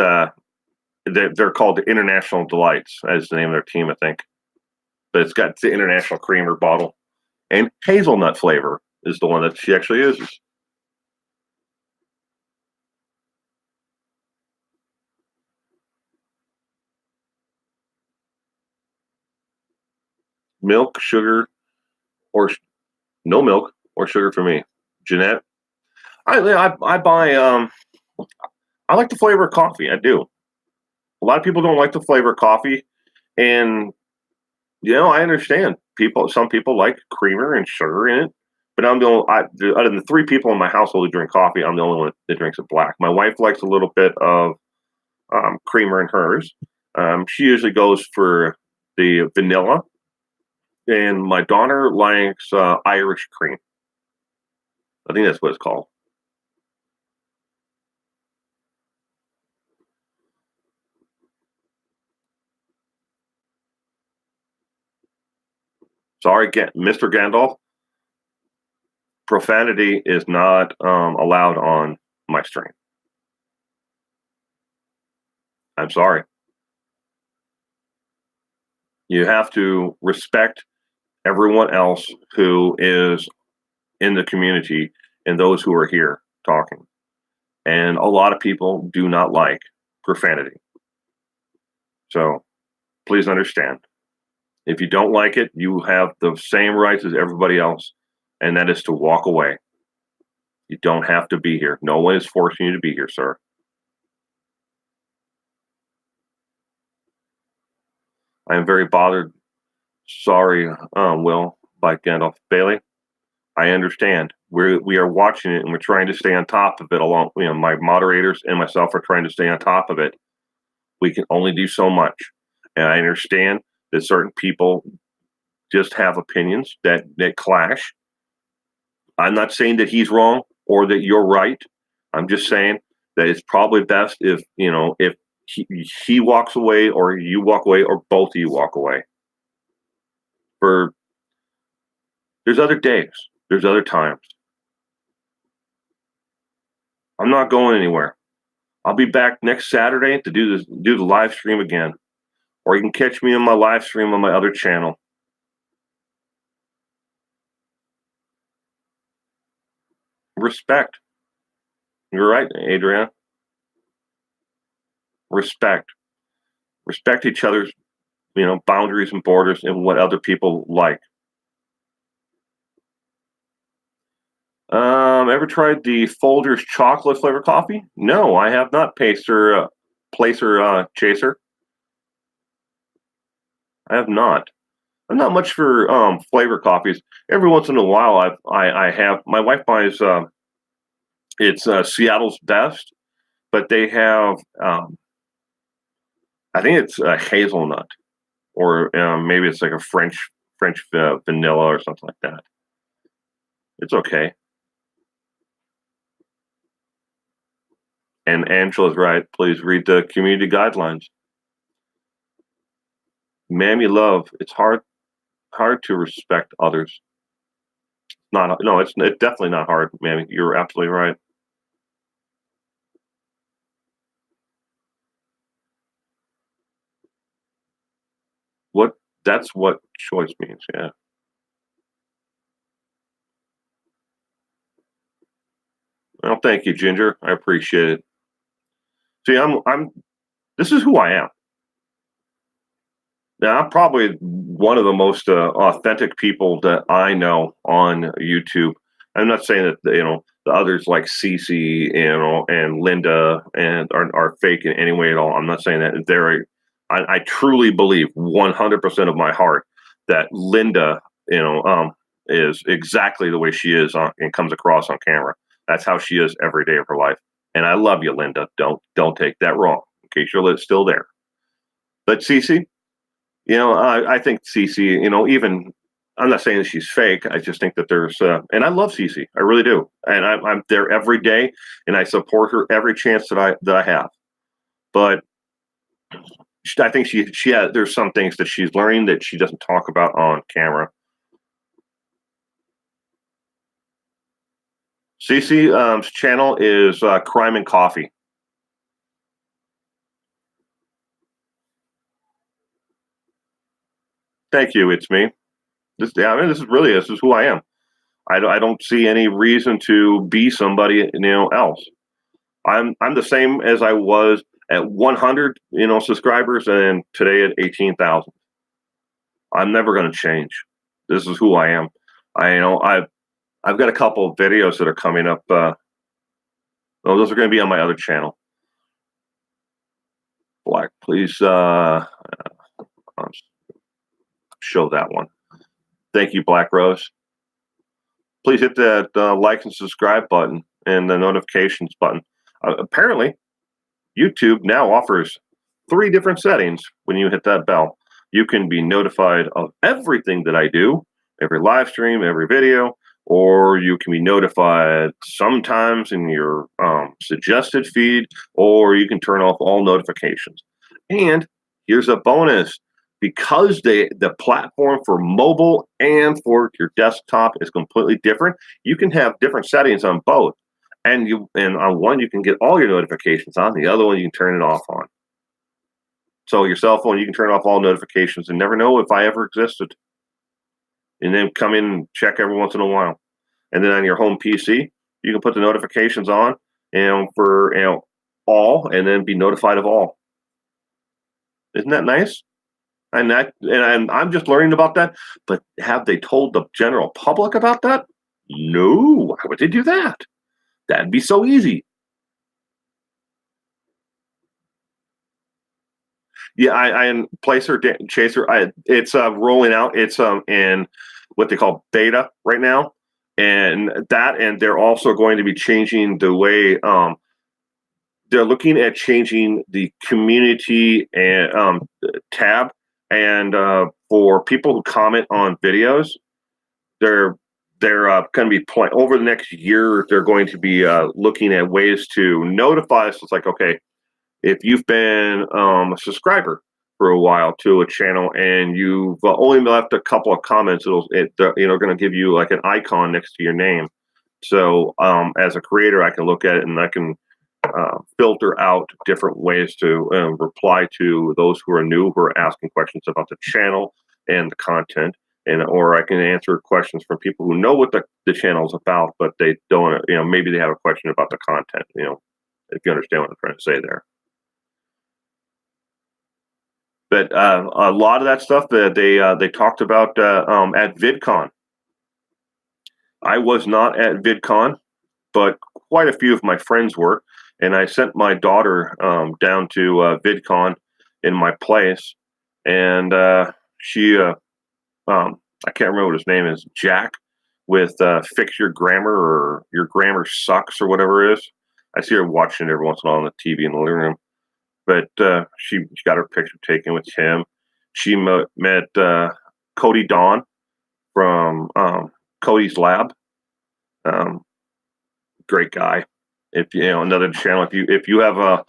they're called the International Delights as the name of their team, I think. But it's got the International Creamer bottle, and hazelnut flavor is the one that she actually uses. Milk, sugar, or no milk or sugar for me. Jeanette, I buy I like the flavor of coffee. I do. A lot of people don't like the flavor of coffee, and I understand. Some people like creamer and sugar in it, but I'm the only. Out of the three people in my household who drink coffee, I'm the only one that drinks it black. My wife likes a little bit of creamer in hers. She usually goes for the vanilla, and my daughter likes Irish cream. I think that's what it's called. Sorry, Mr. Gandalf. Profanity is not allowed on my stream. I'm sorry. You have to respect everyone else who is in the community and those who are here talking. And a lot of people do not like profanity. So please understand. If you don't like it, you have the same rights as everybody else, and that is to walk away. You don't have to be here. No one is forcing you to be here, sir. I am very bothered. Sorry, Will, by Gandalf. Bailey, I understand. We are watching it and we're trying to stay on top of it. Along, my moderators and myself are trying to stay on top of it. We can only do so much, and I understand that certain people just have opinions that clash. I'm not saying that he's wrong or that you're right. I'm just saying that it's probably best if he walks away or you walk away or both of you walk away. There's other days. There's other times. I'm not going anywhere. I'll be back next Saturday to do the live stream again. Or you can catch me on my live stream on my other channel. Respect. You're right, Adriana. Respect. Respect each other's, boundaries and borders and what other people like. Ever tried the Folgers chocolate flavor coffee? No, I have not. Placer, Chaser. I have not. I'm not much for flavor coffees. Every once in a while, I have. My wife buys. It's Seattle's Best, but they have. I think it's hazelnut, or maybe it's like a French vanilla or something like that. It's okay. And Angela's right. Please read the community guidelines. Mammy love. It's hard to respect others. Not no, it's definitely not hard, Mammy. You're absolutely right. What that's what choice means. Yeah. Well, thank you, Ginger. I appreciate it. See, I'm. This is who I am. Now, I'm probably one of the most authentic people that I know on YouTube. I'm not saying that the others like Cece, and Linda and are fake in any way at all. I'm not saying that I truly believe 100% of my heart that Linda, is exactly the way she is and comes across on camera. That's how she is every day of her life. And I love you, Linda. Don't take that wrong. In case you're still there. But Cece, I think Cece, even I'm not saying that she's fake. I just think that and I love Cece, I really do, and I'm there every day, and I support her every chance that I have. But I think she has, there's some things that she's learning that she doesn't talk about on camera. Cece's channel is Crime and Coffee. Thank you. It's me. I mean, this is who I am. I don't see any reason to be somebody else. I'm the same as I was at 100 subscribers, and today at 18,000. I'm never going to change. This is who I am. I've got a couple of videos that are coming up. Those are going to be on my other channel. Black, please show that one. Thank you, Black Rose. Please hit that like and subscribe button and the notifications button. Apparently, YouTube now offers 3 different settings when you hit that bell. You can be notified of everything that I do, every live stream, every video, or you can be notified sometimes in your suggested feed, or you can turn off all notifications. And here's a bonus. Because the platform for mobile and for your desktop is completely different, you can have different settings on both. And on one you can get all your notifications on, the other one you can turn it off on. So your cell phone, you can turn off all notifications and never know if I ever existed. And then come in and check every once in a while. And then on your home PC, you can put the notifications on and for all, and then be notified of all. Isn't that nice? And I'm just learning about that. But have they told the general public about that? No. Why would they do that? That'd be so easy. Yeah, I am Placer Chaser. It's rolling out. It's in what they call beta right now, and they're also going to be changing the way they're looking at changing the community and tab, and for people who comment on videos, they're going to be over the next year. They're going to be looking at ways to notify us. It's like, okay, if you've been a subscriber for a while to a channel and you've only left a couple of comments, going to give you like an icon next to your name. So as a creator, I can look at it and I can filter out different ways to reply to those who are new, who are asking questions about the channel and the content. Or I can answer questions from people who know what the channel is about, but they don't, maybe they have a question about the content, if you understand what I'm trying to say there. But a lot of that stuff that they talked about at VidCon. I was not at VidCon, but quite a few of my friends were, and I sent my daughter down to VidCon in my place, and she I can't remember what his name is, Jack, with Fix Your Grammar or Your Grammar Sucks or whatever it is. I see her watching it every once in a while on the TV in the living room. But she got her picture taken with him. She met Cody Don from Cody's Lab. Great guy. If you know another channel, if you have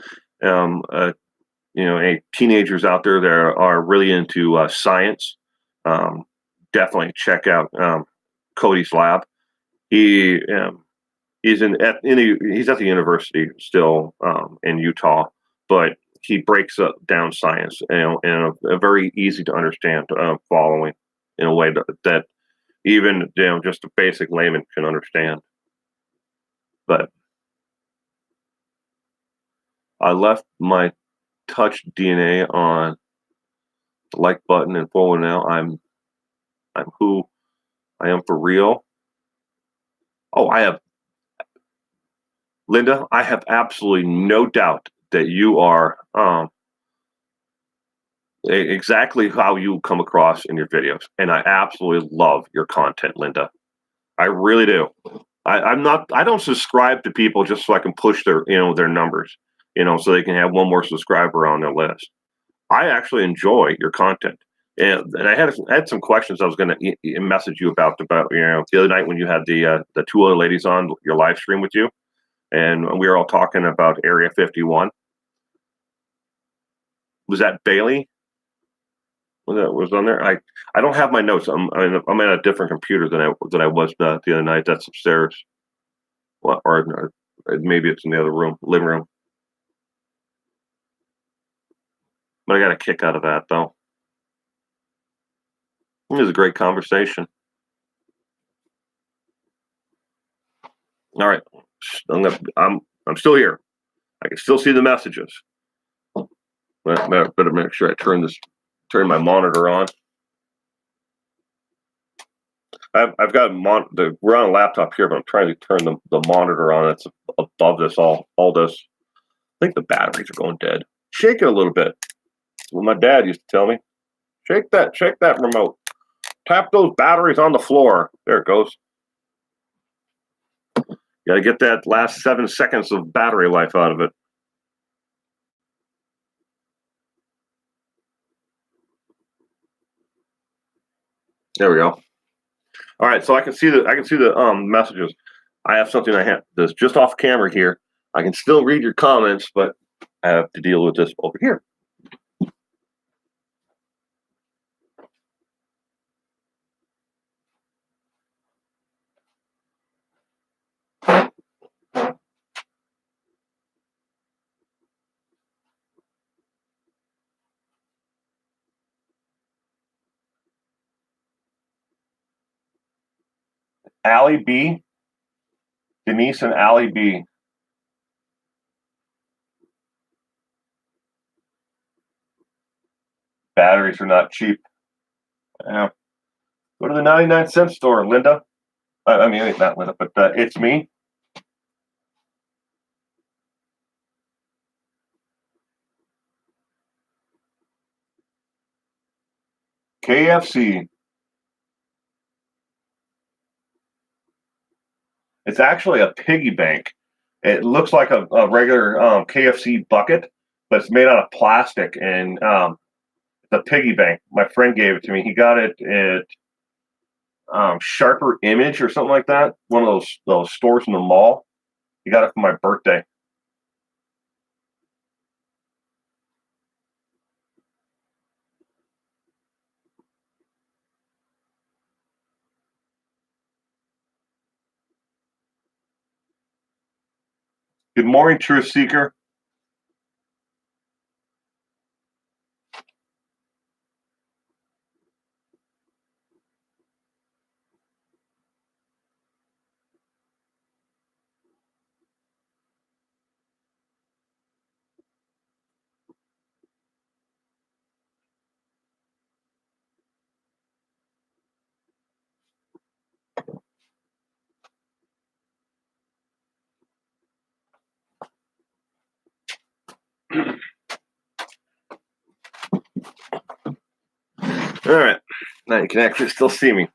any teenagers out there that are really into science, definitely check out Cody's Lab. He he's he's at the university still in Utah, but he breaks down science in a very easy to understand following in a way that even just a basic layman can understand. But I left my touch DNA on the like button and forward now. I'm who I am for real. Oh, Linda, I have absolutely no doubt that you are exactly how you come across in your videos, and I absolutely love your content, Linda. I really do. I'm not. I don't subscribe to people just so I can push their numbers, so they can have one more subscriber on their list. I actually enjoy your content, and I had some questions I was going to message you about the other night when you had the two other ladies on your live stream with you, and we were all talking about Area 51. Was that Bailey? That was on there. I don't have my notes. I'm at a different computer than I was the other night. That's upstairs. Well, or maybe it's in the other room, living room. But I got a kick out of that though. It was a great conversation. All right, I'm still here. I can still see the messages. Better make sure I turn my monitor on. I've got we're on a laptop here, but I'm trying to turn the monitor on. It's above this all this. I think the batteries are going dead. Shake it a little bit. What my dad used to tell me. Shake that remote. Tap those batteries on the floor. There it goes. Got to get that last 7 seconds of battery life out of it. There we go. All right, so I can see the messages. I have something that's just off camera here. I can still read your comments, but I have to deal with this over here. Allie B. Denise and Allie B. Batteries are not cheap. Yeah. Go to the 99-cent store, Linda. I mean, not Linda, but it's me. KFC. It's actually a piggy bank. It looks like a regular KFC bucket, but it's made out of plastic, and the piggy bank. My friend gave it to me. He got it at Sharper Image or something like that. One of those stores in the mall. He got it for my birthday. Good morning, Truth Seeker. All right. Now you can actually still see me.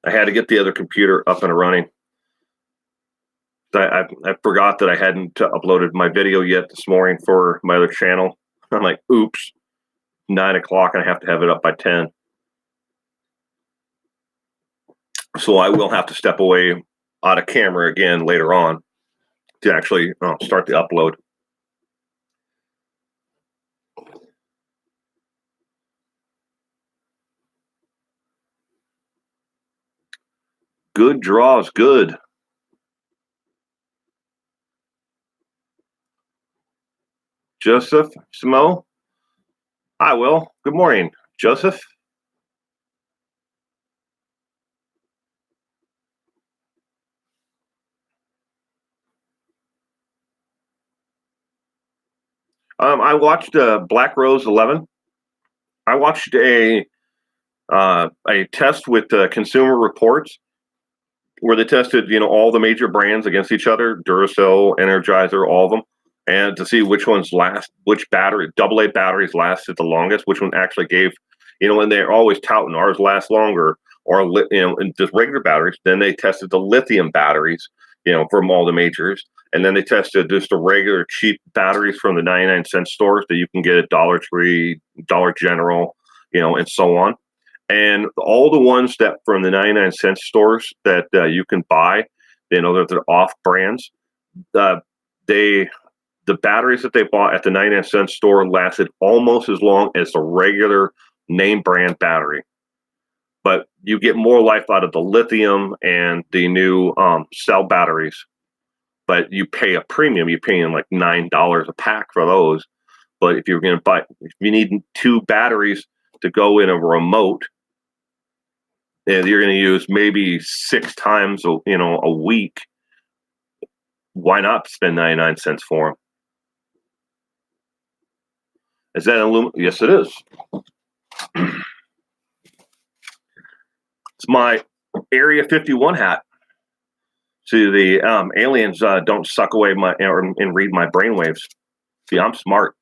I had to get the other computer up and running. I forgot that I hadn't uploaded my video yet this morning for my other channel. I'm like, oops, 9 o'clock, and I have to have it up by 10. So I will have to step away out of camera again later on to actually start the upload. Good draws, good. Joseph Smo. Hi, Will. Good morning, Joseph. I watched Black Rose 11. I watched a test with Consumer Reports where they tested, all the major brands against each other, Duracell, Energizer, all of them, and to see which ones last, which battery, AA batteries lasted the longest, which one actually gave, and they're always touting ours last longer, or and just regular batteries. Then they tested the lithium batteries, from all the majors, and then they tested just the regular cheap batteries from the 99-cent stores that you can get at Dollar Tree, Dollar General, and so on. And all the ones that from the 99-cent stores that you can buy, that they're off brands, the batteries that they bought at the 99-cent store lasted almost as long as the regular name brand battery. But you get more life out of the lithium and the new cell batteries. But you pay a premium. You're paying like $9 a pack for those. But if you're going to buy, if you need 2 batteries to go in a remote, and you're going to use maybe 6 times, a week, why not spend 99 cents for them? Is that aluminum? Yes, it is. It's my Area 51 hat. See, the aliens don't suck away my and read my brainwaves. See, I'm smart.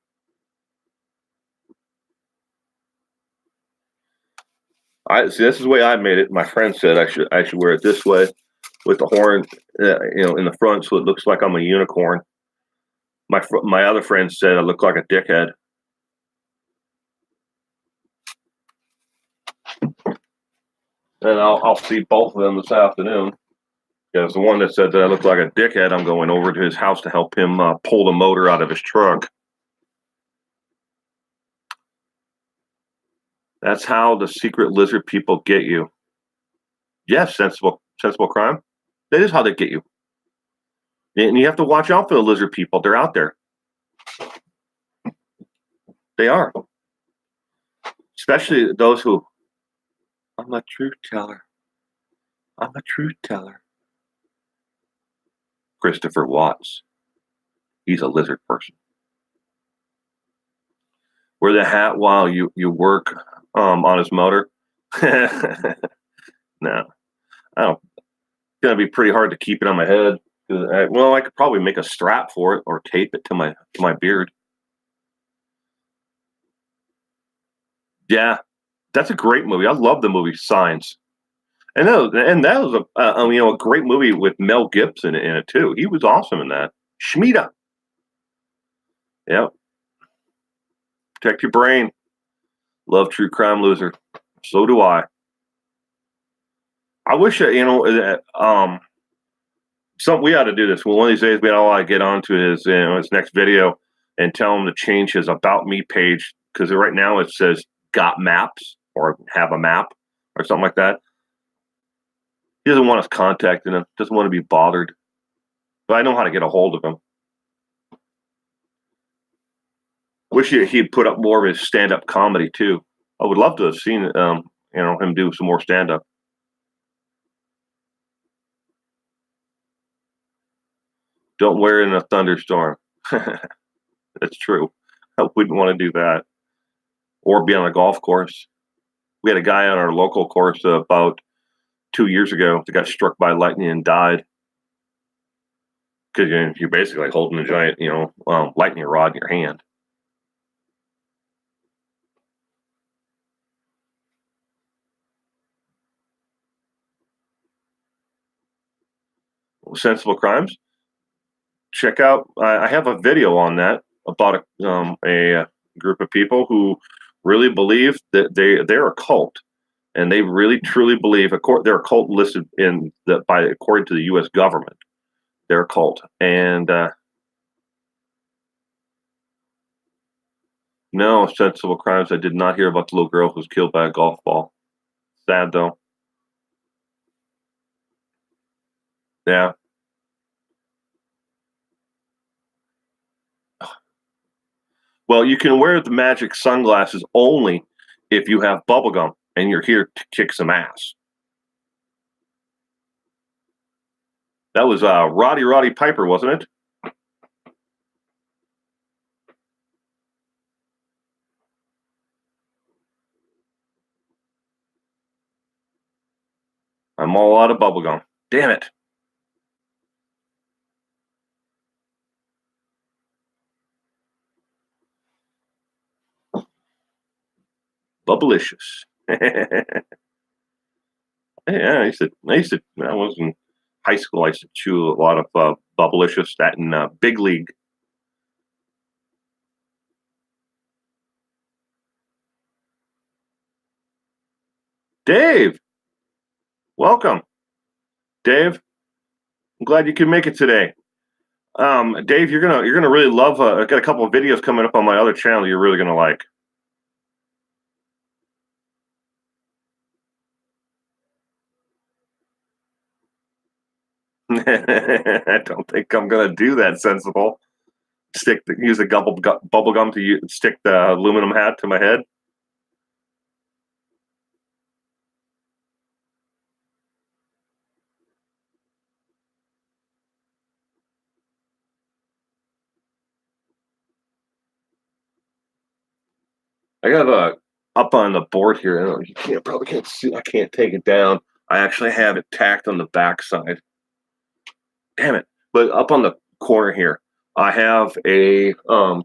See. This is the way I made it. My friend said I should wear it this way, with the horn, in the front, so it looks like I'm a unicorn. My other friend said I look like a dickhead. And I'll see both of them this afternoon. Because the one that said that I look like a dickhead, I'm going over to his house to help him pull the motor out of his truck. That's how the secret lizard people get you. Yes, sensible crime. That is how they get you. And you have to watch out for the lizard people. They're out there. They are. Especially those who, I'm a truth teller. I'm a truth teller. Christopher Watts. He's a lizard person. Wear the hat while you work on his motor. No. I don't. It's going to be pretty hard to keep it on my head. I could probably make a strap for it or tape it to my beard. Yeah, that's a great movie. I love the movie Signs. And that was a great movie with Mel Gibson in it too. He was awesome in that. Shmita. Yeah. Protect your brain. Love true crime, loser. So do I. I wish we ought to do this. Well, one of these days we ought to get onto his next video and tell him to change his About Me page, because right now it says Got Maps or Have a Map or something like that. He doesn't want us contacting him. Doesn't want to be bothered. But I know how to get a hold of him. Wish he'd put up more of his stand-up comedy too. I would love to have seen him do some more stand-up. Don't wear it in a thunderstorm. That's true. I wouldn't want to do that. Or be on a golf course. We had a guy on our local course about 2 years ago that got struck by lightning and died. Because you're basically holding a giant, lightning rod in your hand. Sensible Crimes. Check out. I have a video on that about a group of people who really believe that they're a cult, and they really truly believe. They're a cult listed according to the U.S. government. They're a cult, and no, Sensible Crimes. I did not hear about the little girl who was killed by a golf ball. Sad though. Yeah. Well, you can wear the magic sunglasses only if you have bubblegum and you're here to kick some ass. That was Roddy Piper, wasn't it? I'm all out of bubblegum. Damn it. Bubblicious. Yeah, when I was in high school, I used to chew a lot of Bubblicious, that in Big League. Dave, welcome. Dave, I'm glad you can make it today. Dave, you're gonna really love. I got a couple of videos coming up on my other channel. You're really gonna like. I don't think I'm gonna do that. Sensible. Use a bubble gum to stick the aluminum hat to my head. I got up on the board here. You probably can't see. I can't take it down. I actually have it tacked on the backside. Damn it! But up on the corner here, I have a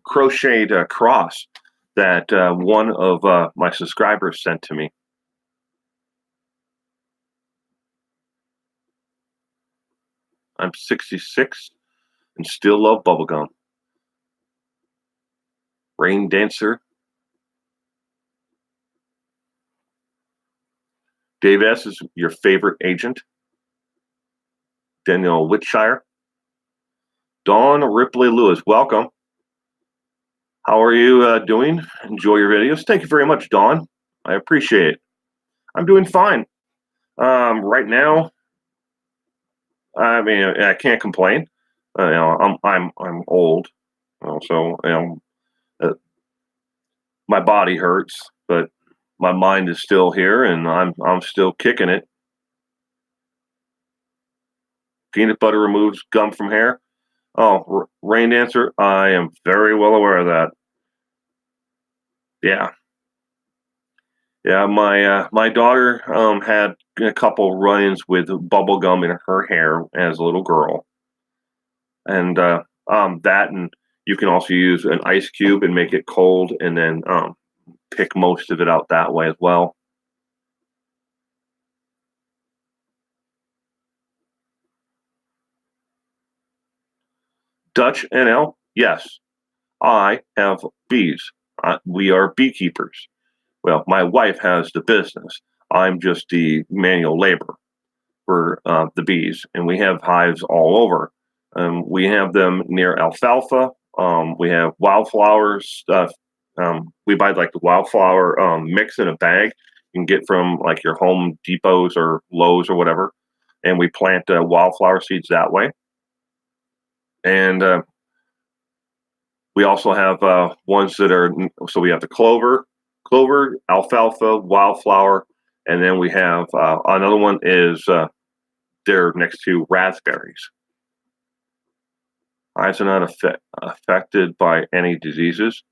crocheted cross that one of my subscribers sent to me. I'm 66 and still love bubblegum. Rain Dancer. Dave S. is your favorite agent. Daniel Whitshire. Dawn Ripley Lewis, welcome. How are you doing? Enjoy your videos. Thank you very much, Dawn. I appreciate it. I'm doing fine. Right now, I mean, I can't complain. I'm old, so my body hurts, but my mind is still here, and I'm still kicking it. Peanut butter removes gum from hair. Oh, Rain Dancer, I am very well aware of that. Yeah. Yeah, my daughter had a couple run-ins with bubble gum in her hair as a little girl, and that, and you can also use an ice cube and make it cold, and then pick most of it out that way as well. Dutch NL, yes, I have bees. We are beekeepers. Well, my wife has the business. I'm just the manual labor for the bees, and we have hives all over. We have them near alfalfa. We have wildflowers. We buy like the wildflower mix in a bag you can get from like your Home Depots or Lowe's or whatever, and we plant wildflower seeds that way. And we also have ones that are, so we have the clover, alfalfa, wildflower, and then we have another one is they're next to raspberries. Hives are not affected by any diseases.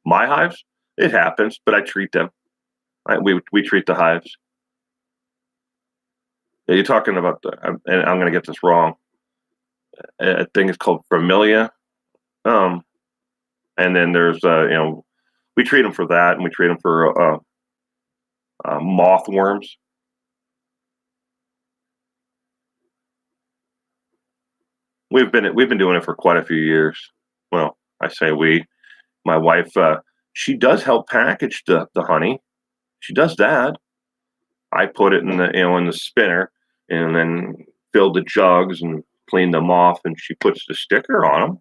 My hives, it happens, but I treat them. We treat the hives. You're talking about, and I'm going to get this wrong. I think it's called Vermilia. And then there's, we treat them for that, and we treat them for moth worms. we've been doing it for quite a few years. Well, I say we. My wife, she does help package the honey. She does that. I put it in the spinner and then fill the jugs and clean them off, and she puts the sticker on them.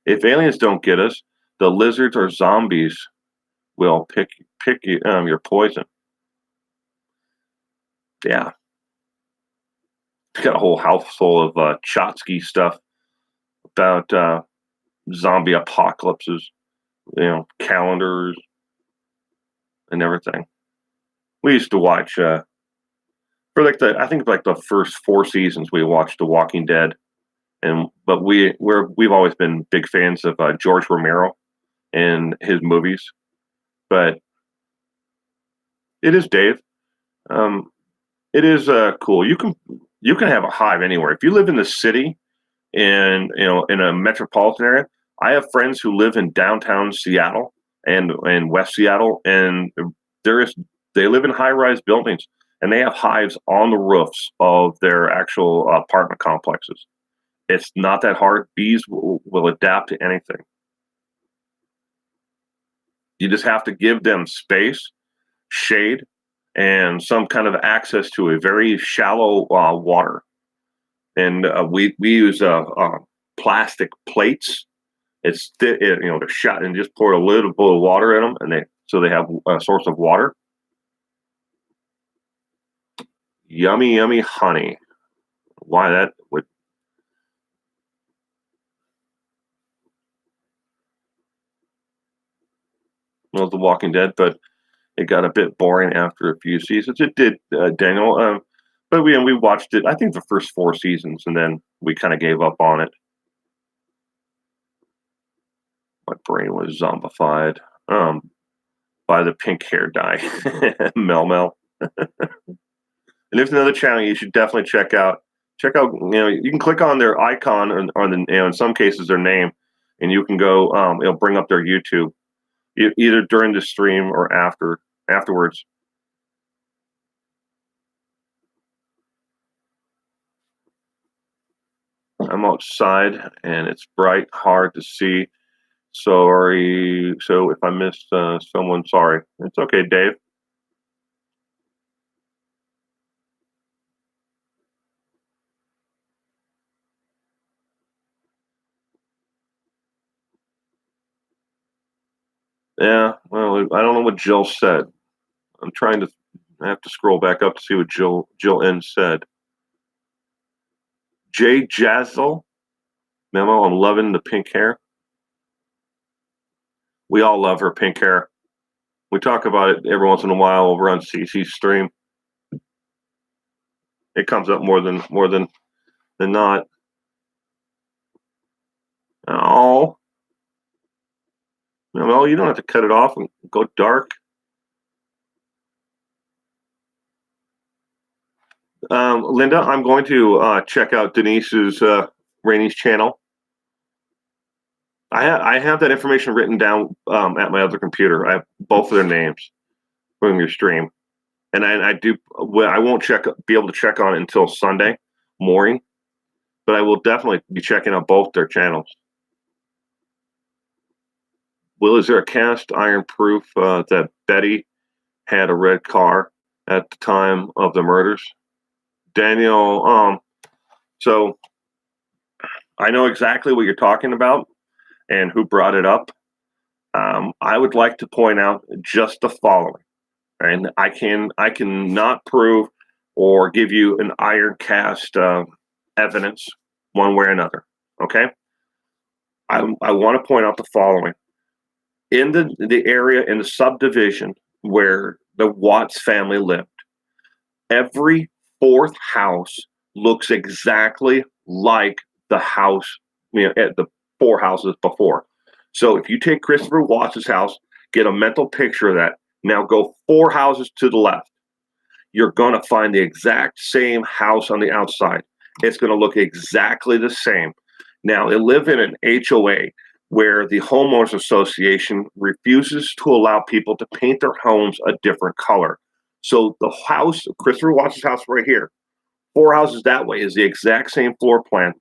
If aliens don't get us, the lizards or zombies will pick your poison. Yeah, got a whole house full of Chotsky stuff about zombie apocalypses, calendars and everything. We used to watch for I think like the first 4 seasons we watched The Walking Dead, but we've always been big fans of George Romero and his movies. But it is Dave. It is cool. You can have a hive anywhere. If you live in the city and in a metropolitan area, I have friends who live in downtown Seattle and West Seattle, and they live in high-rise buildings, and they have hives on the roofs of their actual apartment complexes. It's not that hard. Bees will adapt to anything. You just have to give them space, shade, and some kind of access to a very shallow water. And we use plastic plates. They're shot and just pour a little bit of water in them, and they have a source of water. Yummy, yummy honey. Why that would? Well, The Walking Dead, but it got a bit boring after a few seasons. It did, Daniel. But we watched it. I think the first 4 seasons, and then we kind of gave up on it. My brain was zombified by the pink hair dye, Mel Mel. And there's another channel you should definitely check out. Check out, you can click on their icon or in some cases their name, and you can go. It'll bring up their YouTube, either during the stream or afterwards. I'm outside and it's bright, hard to see. Sorry. So if I missed someone, sorry. It's okay, Dave. Yeah, well, I don't know what Jill said. I have to scroll back up to see what Jill N said. Jay Jazzle, Memo, I'm loving the pink hair. We all love her pink hair. We talk about it every once in a while over on CC's stream. It comes up more than not. Oh, well, you don't have to cut it off and go dark. Linda, I'm going to check out Denise's Rainey's channel. I have that information written down at my other computer. I have both of their names from your stream, and I do. Well, I won't be able to check on it until Sunday morning, but I will definitely be checking out both their channels. Will, is there a cast iron proof that Betty had a red car at the time of the murders? Daniel, so I know exactly what you're talking about and who brought it up. I would like to point out just the following, and I cannot prove or give you an iron cast evidence one way or another. Okay, I want to point out the following: in the area in the subdivision where the Watts family lived, every fourth house looks exactly like the house, at the 4 houses before. So if you take Christopher Watts' house, get a mental picture of that, now go 4 houses to the left, you're going to find the exact same house on the outside. It's going to look exactly the same. Now, they live in an HOA where the homeowners association refuses to allow people to paint their homes a different color. So the house, Christopher Watts' house right here, 4 houses that way is the exact same floor plan,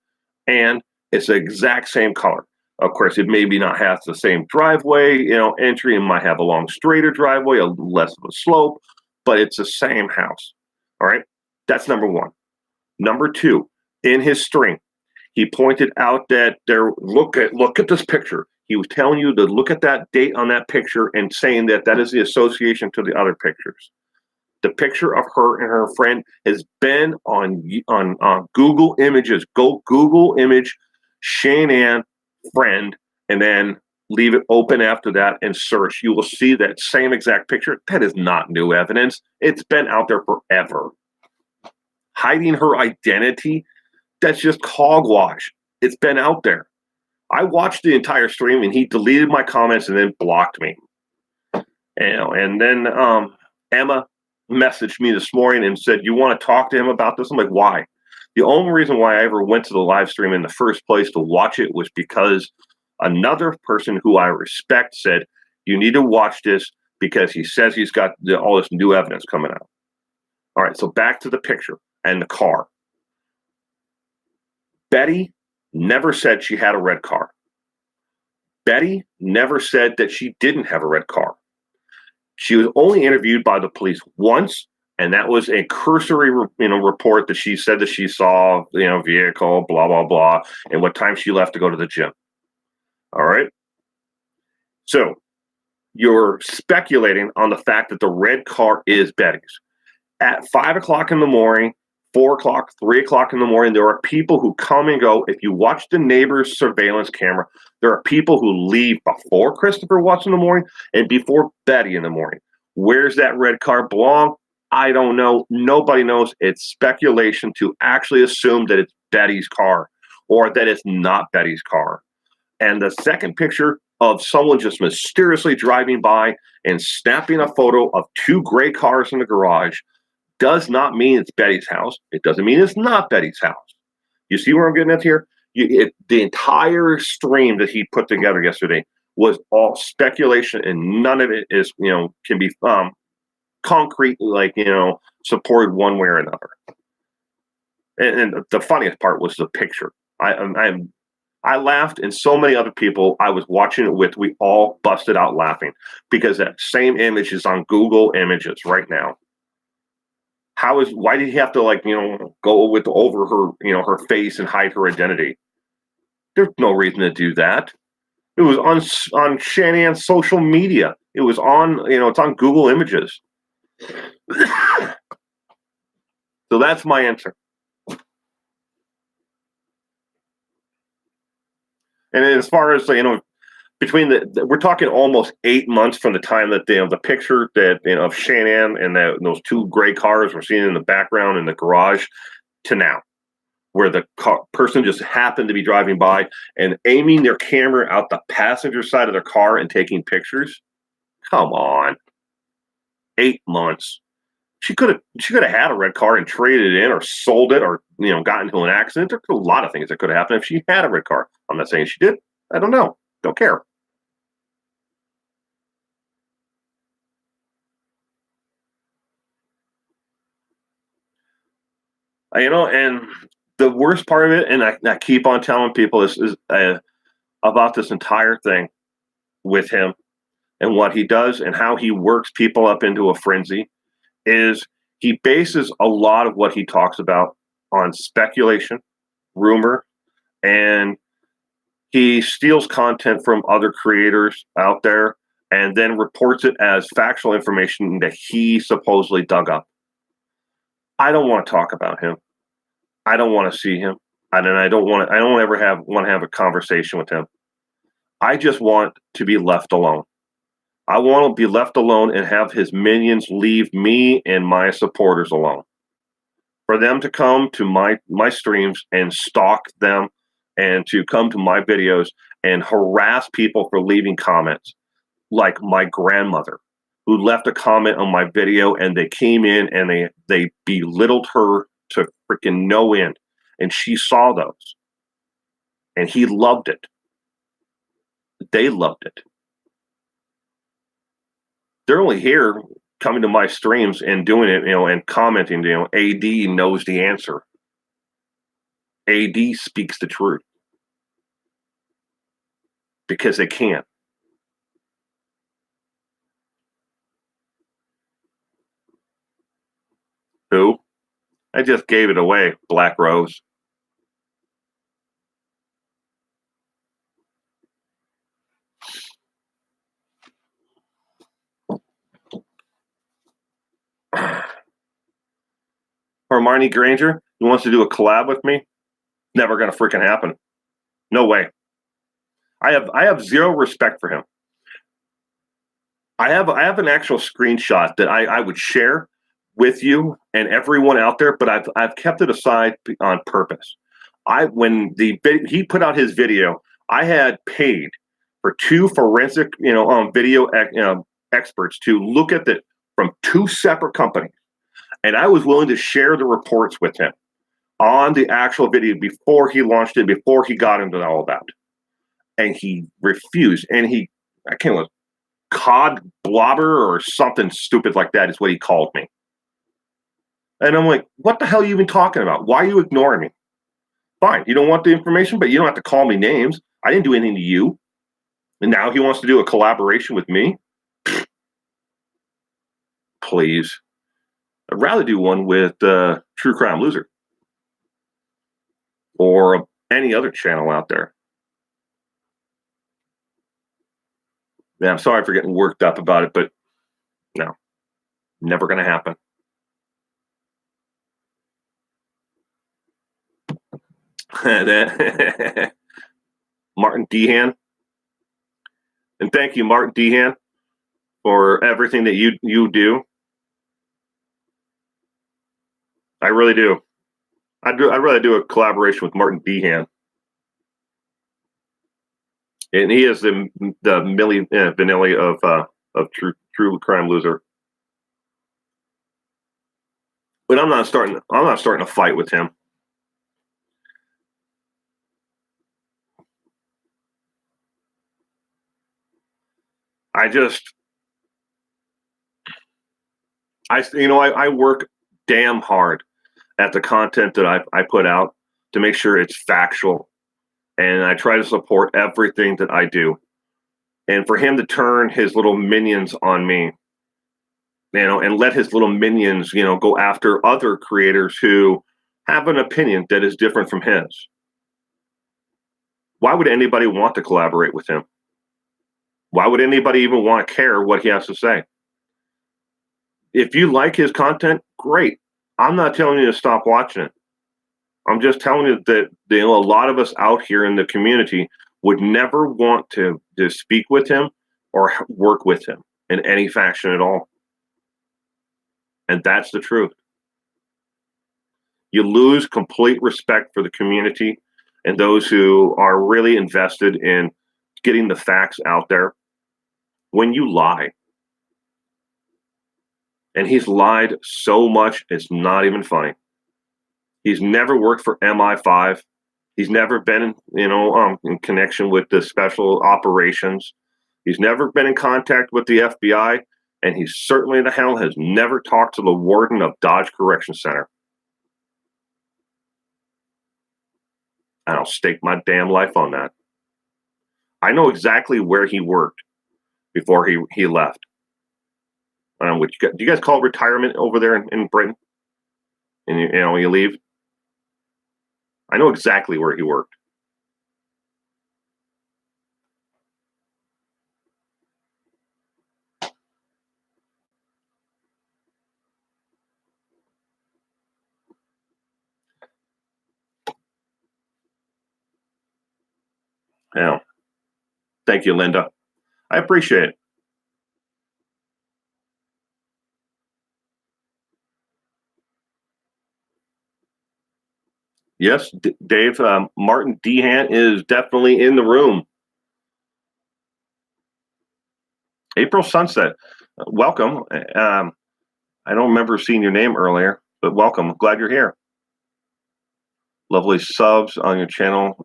and it's the exact same color. Of course, it maybe not have the same driveway, entry, and might have a long straighter driveway, a less of a slope, but it's the same house. All right, that's number one. Number two, in his stream, he pointed out that look at this picture. He was telling you to look at that date on that picture and saying that that is the association to the other pictures. The picture of her and her friend has been on Google Images. Go Google image Shanann friend and then leave it open after that and search. You will see that same exact picture. That is not new evidence. It's been out there forever. Hiding her identity, that's just hogwash. It's been out there. I watched the entire stream and he deleted my comments and then blocked me. And then Emma messaged me this morning and said, "You want to talk to him about this?" I'm like, "Why?" The only reason why I ever went to the live stream in the first place to watch it was because another person who I respect said, "You need to watch this because he says he's got all this new evidence coming out." All right, so back to the picture and the car. Betty never said she had a red car. Betty never said that she didn't have a red car. She was only interviewed by the police once, and that was a cursory, report that she said that she saw, vehicle, blah, blah, blah, and what time she left to go to the gym. All right. So you're speculating on the fact that the red car is Betty's. At 5 o'clock in the morning, 4 o'clock, 3 o'clock in the morning, there are people who come and go. If you watch the neighbor's surveillance camera, there are people who leave before Christopher Watts in the morning and before Betty in the morning. Where's that red car belong? I don't know. Nobody knows. It's speculation to actually assume that it's Betty's car or that it's not Betty's car. And the second picture of someone just mysteriously driving by and snapping a photo of 2 gray cars in the garage does not mean it's Betty's house. It doesn't mean it's not Betty's house. You see where I'm getting at here? The entire stream that he put together yesterday was all speculation, and none of it is, can be concrete, supported one way or another. And the funniest part was the picture. I laughed, and so many other people I was watching it with, we all busted out laughing because that same image is on Google Images right now. Why did he have to go over her, her face and hide her identity? There's no reason to do that. It was on Shanann's social media. It was on, it's on Google Images. So that's my answer. And as far as, between we're talking almost 8 months from the time that the picture that of Shanann and those 2 gray cars we're seeing in the background in the garage to now, where the person just happened to be driving by and aiming their camera out the passenger side of their car and taking pictures. Come on, 8 months. She could have had a red car and traded it in or sold it or gotten into an accident. There's a lot of things that could have happened if she had a red car. I'm not saying she did. I don't know. Don't care. And the worst part of it, and I keep on telling people is about this entire thing with him and what he does and how he works people up into a frenzy, is he bases a lot of what he talks about on speculation, rumor, and he steals content from other creators out there and then reports it as factual information that he supposedly dug up. I don't want to talk about him. I don't want to see him. I don't ever want to have a conversation with him. I just want to be left alone. I want to be left alone and have his minions leave me and my supporters alone. For them to come to my streams and stalk them and to come to my videos and harass people for leaving comments, like my grandmother, who left a comment on my video and they came in and they belittled her to freaking no end. And she saw those. And he loved it. They loved it. They're only here coming to my streams and doing it, and commenting, AD knows the answer. AD speaks the truth because they can't. Who? I just gave it away, Black Rose. Hermione Granger, who wants to do a collab with me? Never gonna freaking happen. No way. I have zero respect for him. I have an actual screenshot that I would share with you and everyone out there, but I've kept it aside on purpose. When he put out his video, I had paid for 2 forensic video experts to look at it from 2 separate companies, and I was willing to share the reports with him on the actual video before he launched it, before he got into all that, and he refused. And I can't remember, cod blobber or something stupid like that is what he called me. And I'm like, what the hell are you even talking about? Why are you ignoring me? Fine, you don't want the information, but you don't have to call me names. I didn't do anything to you. And now he wants to do a collaboration with me? Please. I'd rather do one with True Crime Loser or any other channel out there. Yeah, I'm sorry for getting worked up about it, but no, never going to happen. Martin Dehan. And thank you, Martin Dehan, for everything that you do. I really do. I'd rather do a collaboration with Martin Dehan. And he is the Milli Vanilli of True Crime Loser. But I'm not starting a fight with him. I work damn hard at the content that I put out to make sure it's factual, and I try to support everything that I do. And for him to turn his little minions on me, and let his little minions, go after other creators who have an opinion that is different from his. Why would anybody want to collaborate with him? Why would anybody even want to care what he has to say? If you like his content, great. I'm not telling you to stop watching it. I'm just telling you that a lot of us out here in the community would never want to speak with him or work with him in any fashion at all. And that's the truth. You lose complete respect for the community and those who are really invested in getting the facts out there when you lie. And he's lied so much, it's not even funny. He's never worked for MI5. He's never been, in connection with the special operations. He's never been in contact with the FBI, and he certainly the hell has never talked to the warden of Dodge Correction Center. And I'll stake my damn life on that. I know exactly where he worked before he left. Do you guys call it retirement over there in Britain? And you leave. I know exactly where he worked. Yeah. Thank you, Linda. I appreciate it. Yes, Dave, Martin Dehan is definitely in the room. April Sunset, welcome. I don't remember seeing your name earlier, but welcome. Glad you're here. Lovely subs on your channel.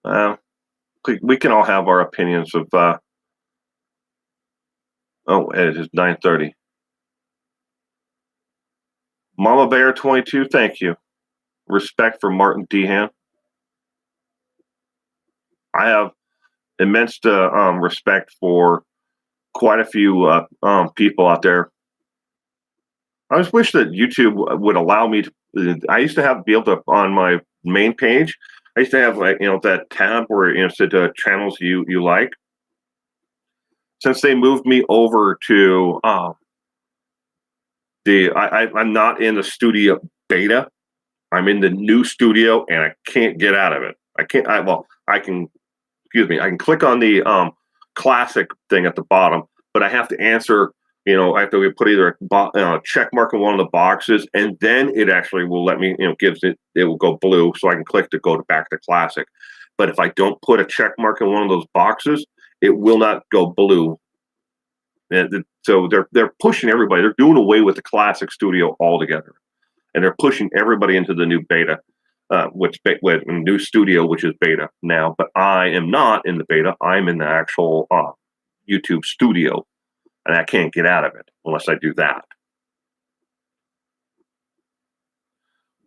We can all have our opinions of Oh, it is 9:30. Mama Bear 22, thank you. Respect for Martin Dehan. I have immense respect for quite a few people out there. I just wish that YouTube would allow me to. I used to be able to on my main page. I used to have like that tab where it said channels you like. Since they moved me over to I'm not in the studio beta. I'm in the new studio and I can't get out of it. I can't. I can. Excuse me. I can click on the classic thing at the bottom, but I have to answer. I have to put either a check mark in one of the boxes, and then it actually will let me. It will go blue, so I can click to go back to classic. But if I don't put a check mark in one of those boxes, it will not go blue. And so they're pushing everybody. They're doing away with the classic studio altogether, and they're pushing everybody into the new beta, with new studio, which is beta now. But I am not in the beta. I'm in the actual YouTube studio, and I can't get out of it unless I do that.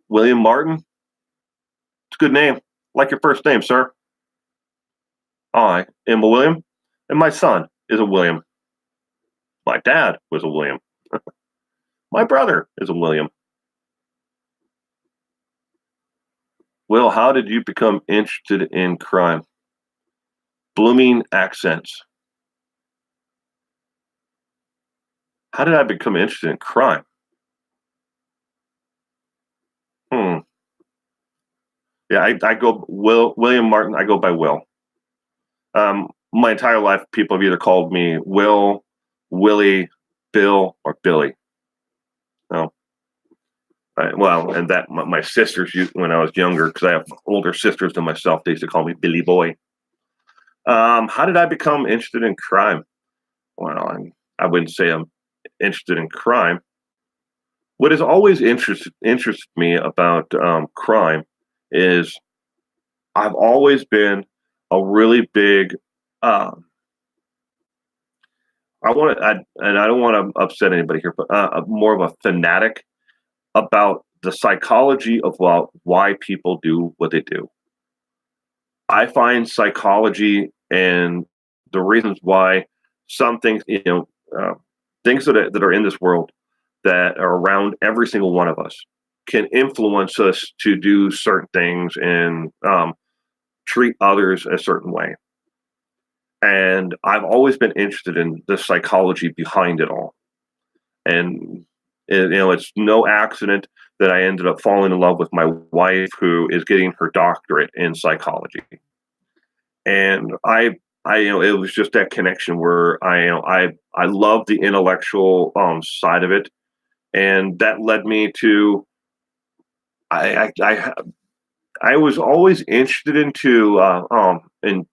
William Martin, it's a good name. Like your first name, sir. I am a William, and my son is a William. My dad was a William. My brother is a William. Will, how did you become interested in crime? Blooming accents. How did I become interested in crime? Yeah, I go William Martin. I go by Will. My entire life, people have either called me Will, Willie, Bill, or Billy. Oh, and that my sisters used when I was younger, because I have older sisters than myself. They used to call me Billy Boy. How did I become interested in crime? Well, I wouldn't say I'm interested in crime. What has always interested me about crime is I've always been a really big. And I don't want to upset anybody here, but more of a fanatic about the psychology of why people do what they do. I find psychology and the reasons why some things, things that are in this world that are around every single one of us can influence us to do certain things and treat others a certain way. And I've always been interested in the psychology behind it all. And it's no accident that I ended up falling in love with my wife, who is getting her doctorate in psychology. And it was just that connection where I love the intellectual side of it, and that led me to I was always interested into in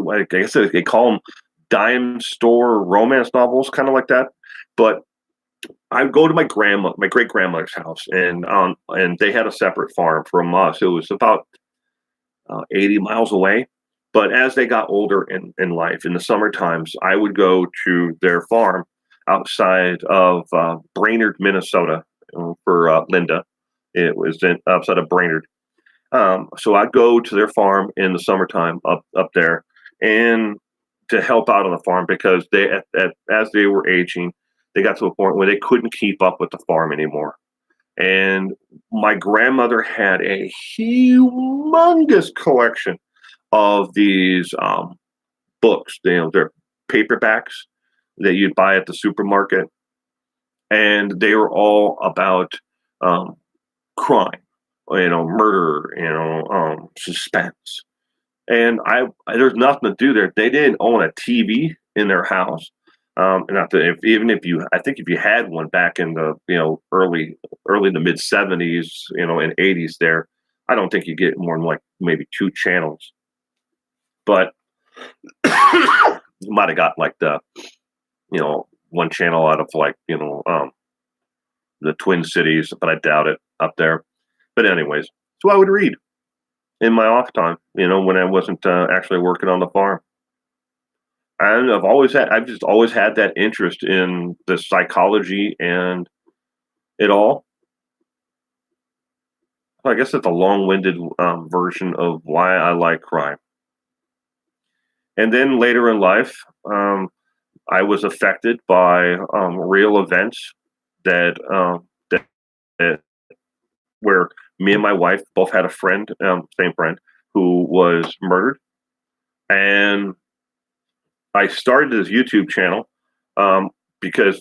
I guess they call them dime store romance novels, kind of like that. But I would go to my great grandmother's house, and they had a separate farm from us. It was about 80 miles away. But as they got older in life, in the summer times, I would go to their farm outside of Brainerd, Minnesota, for Linda. It was outside of Brainerd. So I'd go to their farm in the summertime up there, and to help out on the farm, because as they were aging, they got to a point where they couldn't keep up with the farm anymore. And my grandmother had a humongous collection of these books. They're paperbacks that you'd buy at the supermarket, and they were all about crime, murder, suspense. And there's nothing to do there. They didn't own a TV in their house. Not that I think if you had one back in the early to mid 70s, and 80s, there, I don't think you get more than like maybe 2 channels. But you might have got like the one channel out of like the Twin Cities, but I doubt it up there. But anyways, so I would read in my off time, when I wasn't actually working on the farm. And I've just always had that interest in the psychology and it all. I guess it's a long-winded version of why I like crime. And then later in life, I was affected by real events that, that where me and my wife both had a friend, same friend, who was murdered. And I started this YouTube channel because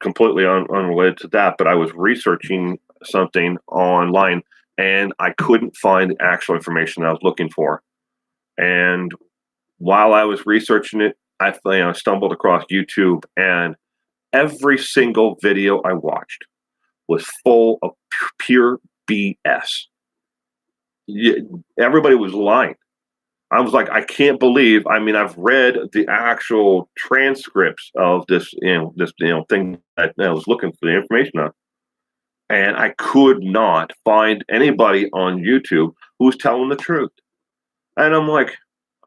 completely unrelated to that, but I was researching something online and I couldn't find the actual information I was looking for. And while I was researching it, I stumbled across YouTube, and every single video I watched was full of pure BS. Everybody was lying. I was like, I can't believe. I mean, I've read the actual transcripts of this thing that I was looking for the information on, and I could not find anybody on YouTube who was telling the truth. And I'm like,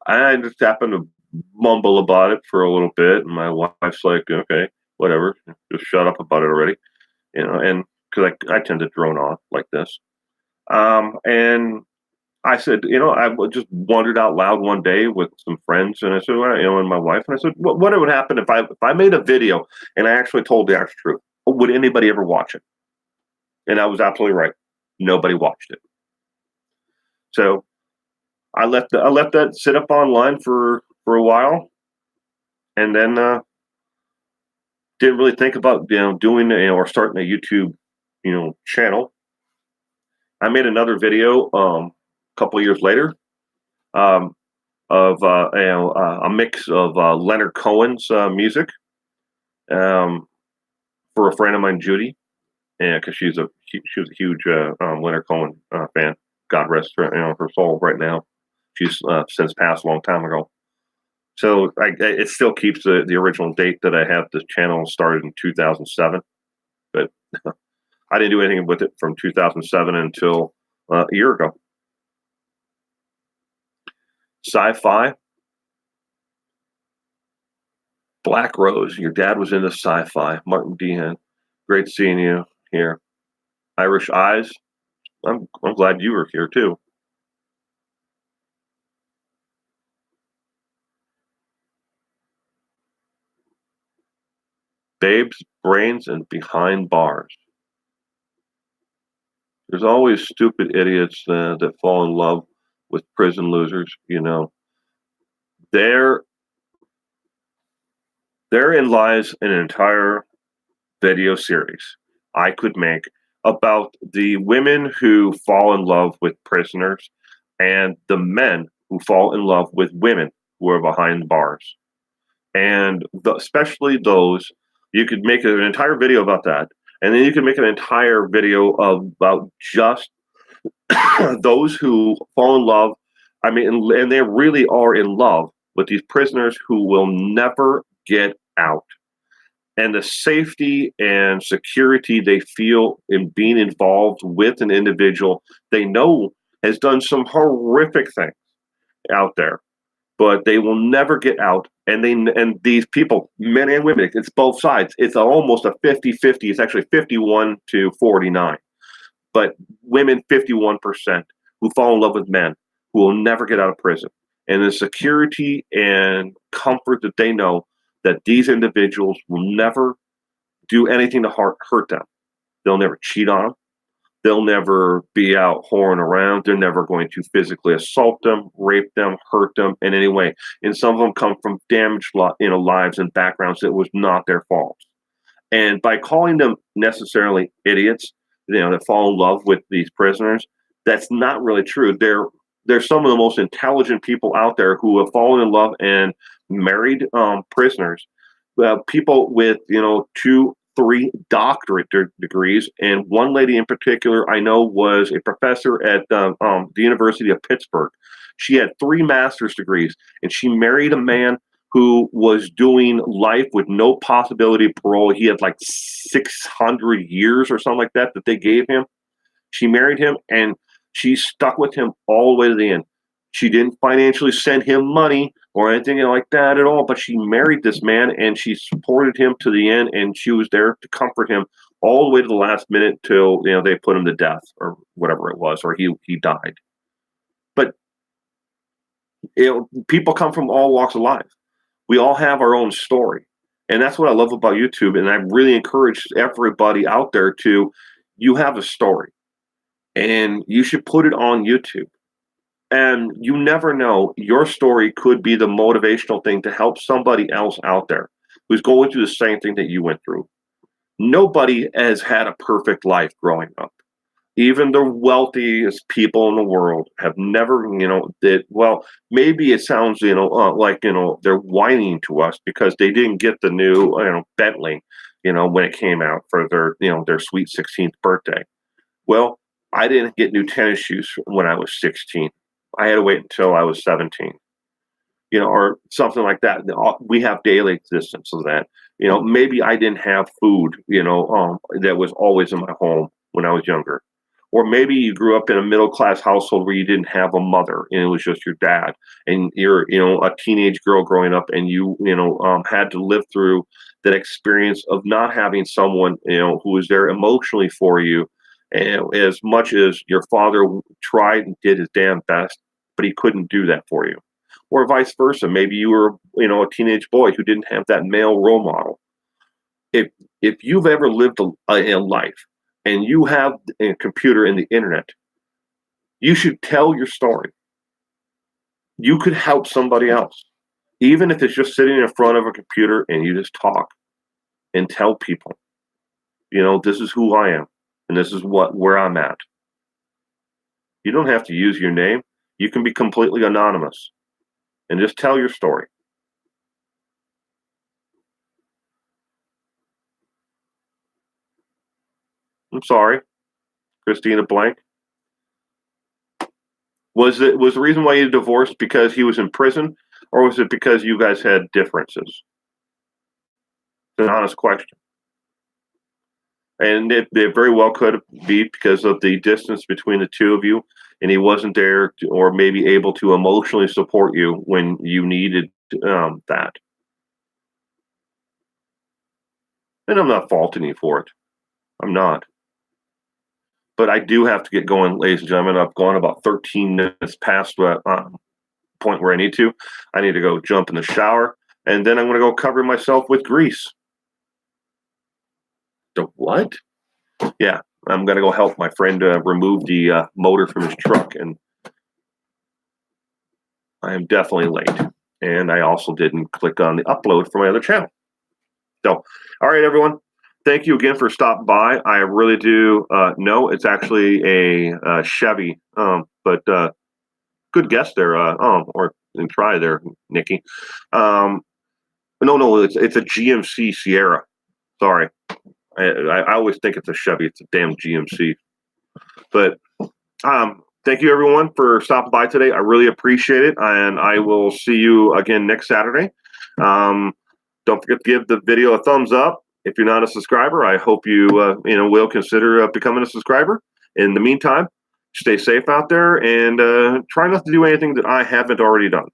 I just happened to mumble about it for a little bit, and my wife's like, okay, whatever, just shut up about it already, and because I tend to drone on like this. And I said, just wondered out loud one day with some friends, and I said, well, and my wife, and I said, what would happen if I made a video and I actually told the actual truth? Would anybody ever watch it? And I was absolutely right. Nobody watched it. So I let that sit up online for a while, and then didn't really think about doing or starting a YouTube channel. I made another video a couple of years later of a mix of Leonard Cohen's music for a friend of mine, Judy, and because she was a huge Leonard Cohen fan. God rest her soul right now. She's since passed a long time ago. So it still keeps the original date that I have this channel started in 2007, but I didn't do anything with it from 2007 until a year ago. Sci-fi. Black Rose, your dad was into sci-fi. Martin Dehan, great seeing you here. Irish Eyes, I'm glad you were here too. Babes, Brains, and Behind Bars. There's always stupid idiots that fall in love with prison losers. Therein lies an entire video series I could make about the women who fall in love with prisoners and the men who fall in love with women who are behind bars. And especially those, you could make an entire video about that. And then you can make an entire video about just those who fall in love. I mean, and they really are in love with these prisoners who will never get out. And the safety and security they feel in being involved with an individual they know has done some horrific things out there, but they will never get out. And these people, men and women, it's both sides. It's almost a 50-50. It's actually 51 to 49. But women, 51%, who fall in love with men who will never get out of prison. And the security and comfort that they know that these individuals will never do anything to hurt them. They'll never cheat on them. They'll never be out whoring around. They're never going to physically assault them, rape them, hurt them in any way. And some of them come from damaged lives and backgrounds that was not their fault. And by calling them necessarily idiots, that fall in love with these prisoners, that's not really true. They're some of the most intelligent people out there who have fallen in love and married prisoners. People with 2, 3 doctorate degrees, and one lady in particular I know was a professor at the University of Pittsburgh. She had 3 master's degrees, and she married a man who was doing life with no possibility of parole. He had like 600 years or something like that they gave him. She married him, and she stuck with him all the way to the end. She didn't financially send him money or anything like that at all, but she married this man and she supported him to the end, and she was there to comfort him all the way to the last minute till they put him to death or whatever it was, or he died. But people come from all walks of life. We all have our own story, and that's what I love about YouTube. And I really encourage everybody out there you have a story, and you should put it on YouTube. And you never know, your story could be the motivational thing to help somebody else out there who's going through the same thing that you went through. Nobody has had a perfect life growing up. Even the wealthiest people in the world have never, well, maybe it sounds, like, they're whining to us because they didn't get the new, Bentley, when it came out for their sweet 16th birthday. Well, I didn't get new tennis shoes when I was 16. I had to wait until I was 17, or something like that. We have daily existence of that. Maybe I didn't have food, that was always in my home when I was younger. Or maybe you grew up in a middle class household where you didn't have a mother and it was just your dad, and you're, a teenage girl growing up, and you, had to live through that experience of not having someone, who was there emotionally for you. And as much as your father tried and did his damn best, but he couldn't do that for you. Or vice versa. Maybe you were, a teenage boy who didn't have that male role model. If you've ever lived a life and you have a computer and the internet, you should tell your story. You could help somebody else, even if it's just sitting in front of a computer and you just talk and tell people, this is who I am. And this is where I'm at. You don't have to use your name. You can be completely anonymous and just tell your story. I'm sorry, Christina Blank. Was the reason why you divorced because he was in prison, or was it because you guys had differences? It's an honest question. And it very well could be because of the distance between the two of you, and he wasn't there or maybe able to emotionally support you when you needed that. And I'm not faulting you for it. I'm not. But I do have to get going, ladies and gentlemen. I've gone about 13 minutes past the point where I need to. I need to go jump in the shower, and then I'm going to go cover myself with grease. The what? Yeah, I'm going to go help my friend remove the motor from his truck, and I am definitely late. And I also didn't click on the upload for my other channel. So, all right, everyone. Thank you again for stopping by. I really do know it's actually a Chevy, but good guess there. Or try there, Nikki. No, it's a GMC Sierra. Sorry. I always think it's a Chevy. It's a damn GMC. But thank you, everyone, for stopping by today. I really appreciate it, and I will see you again next Saturday. Don't forget to give the video a thumbs up. If you're not a subscriber, I hope you will consider becoming a subscriber. In the meantime, stay safe out there and try not to do anything that I haven't already done.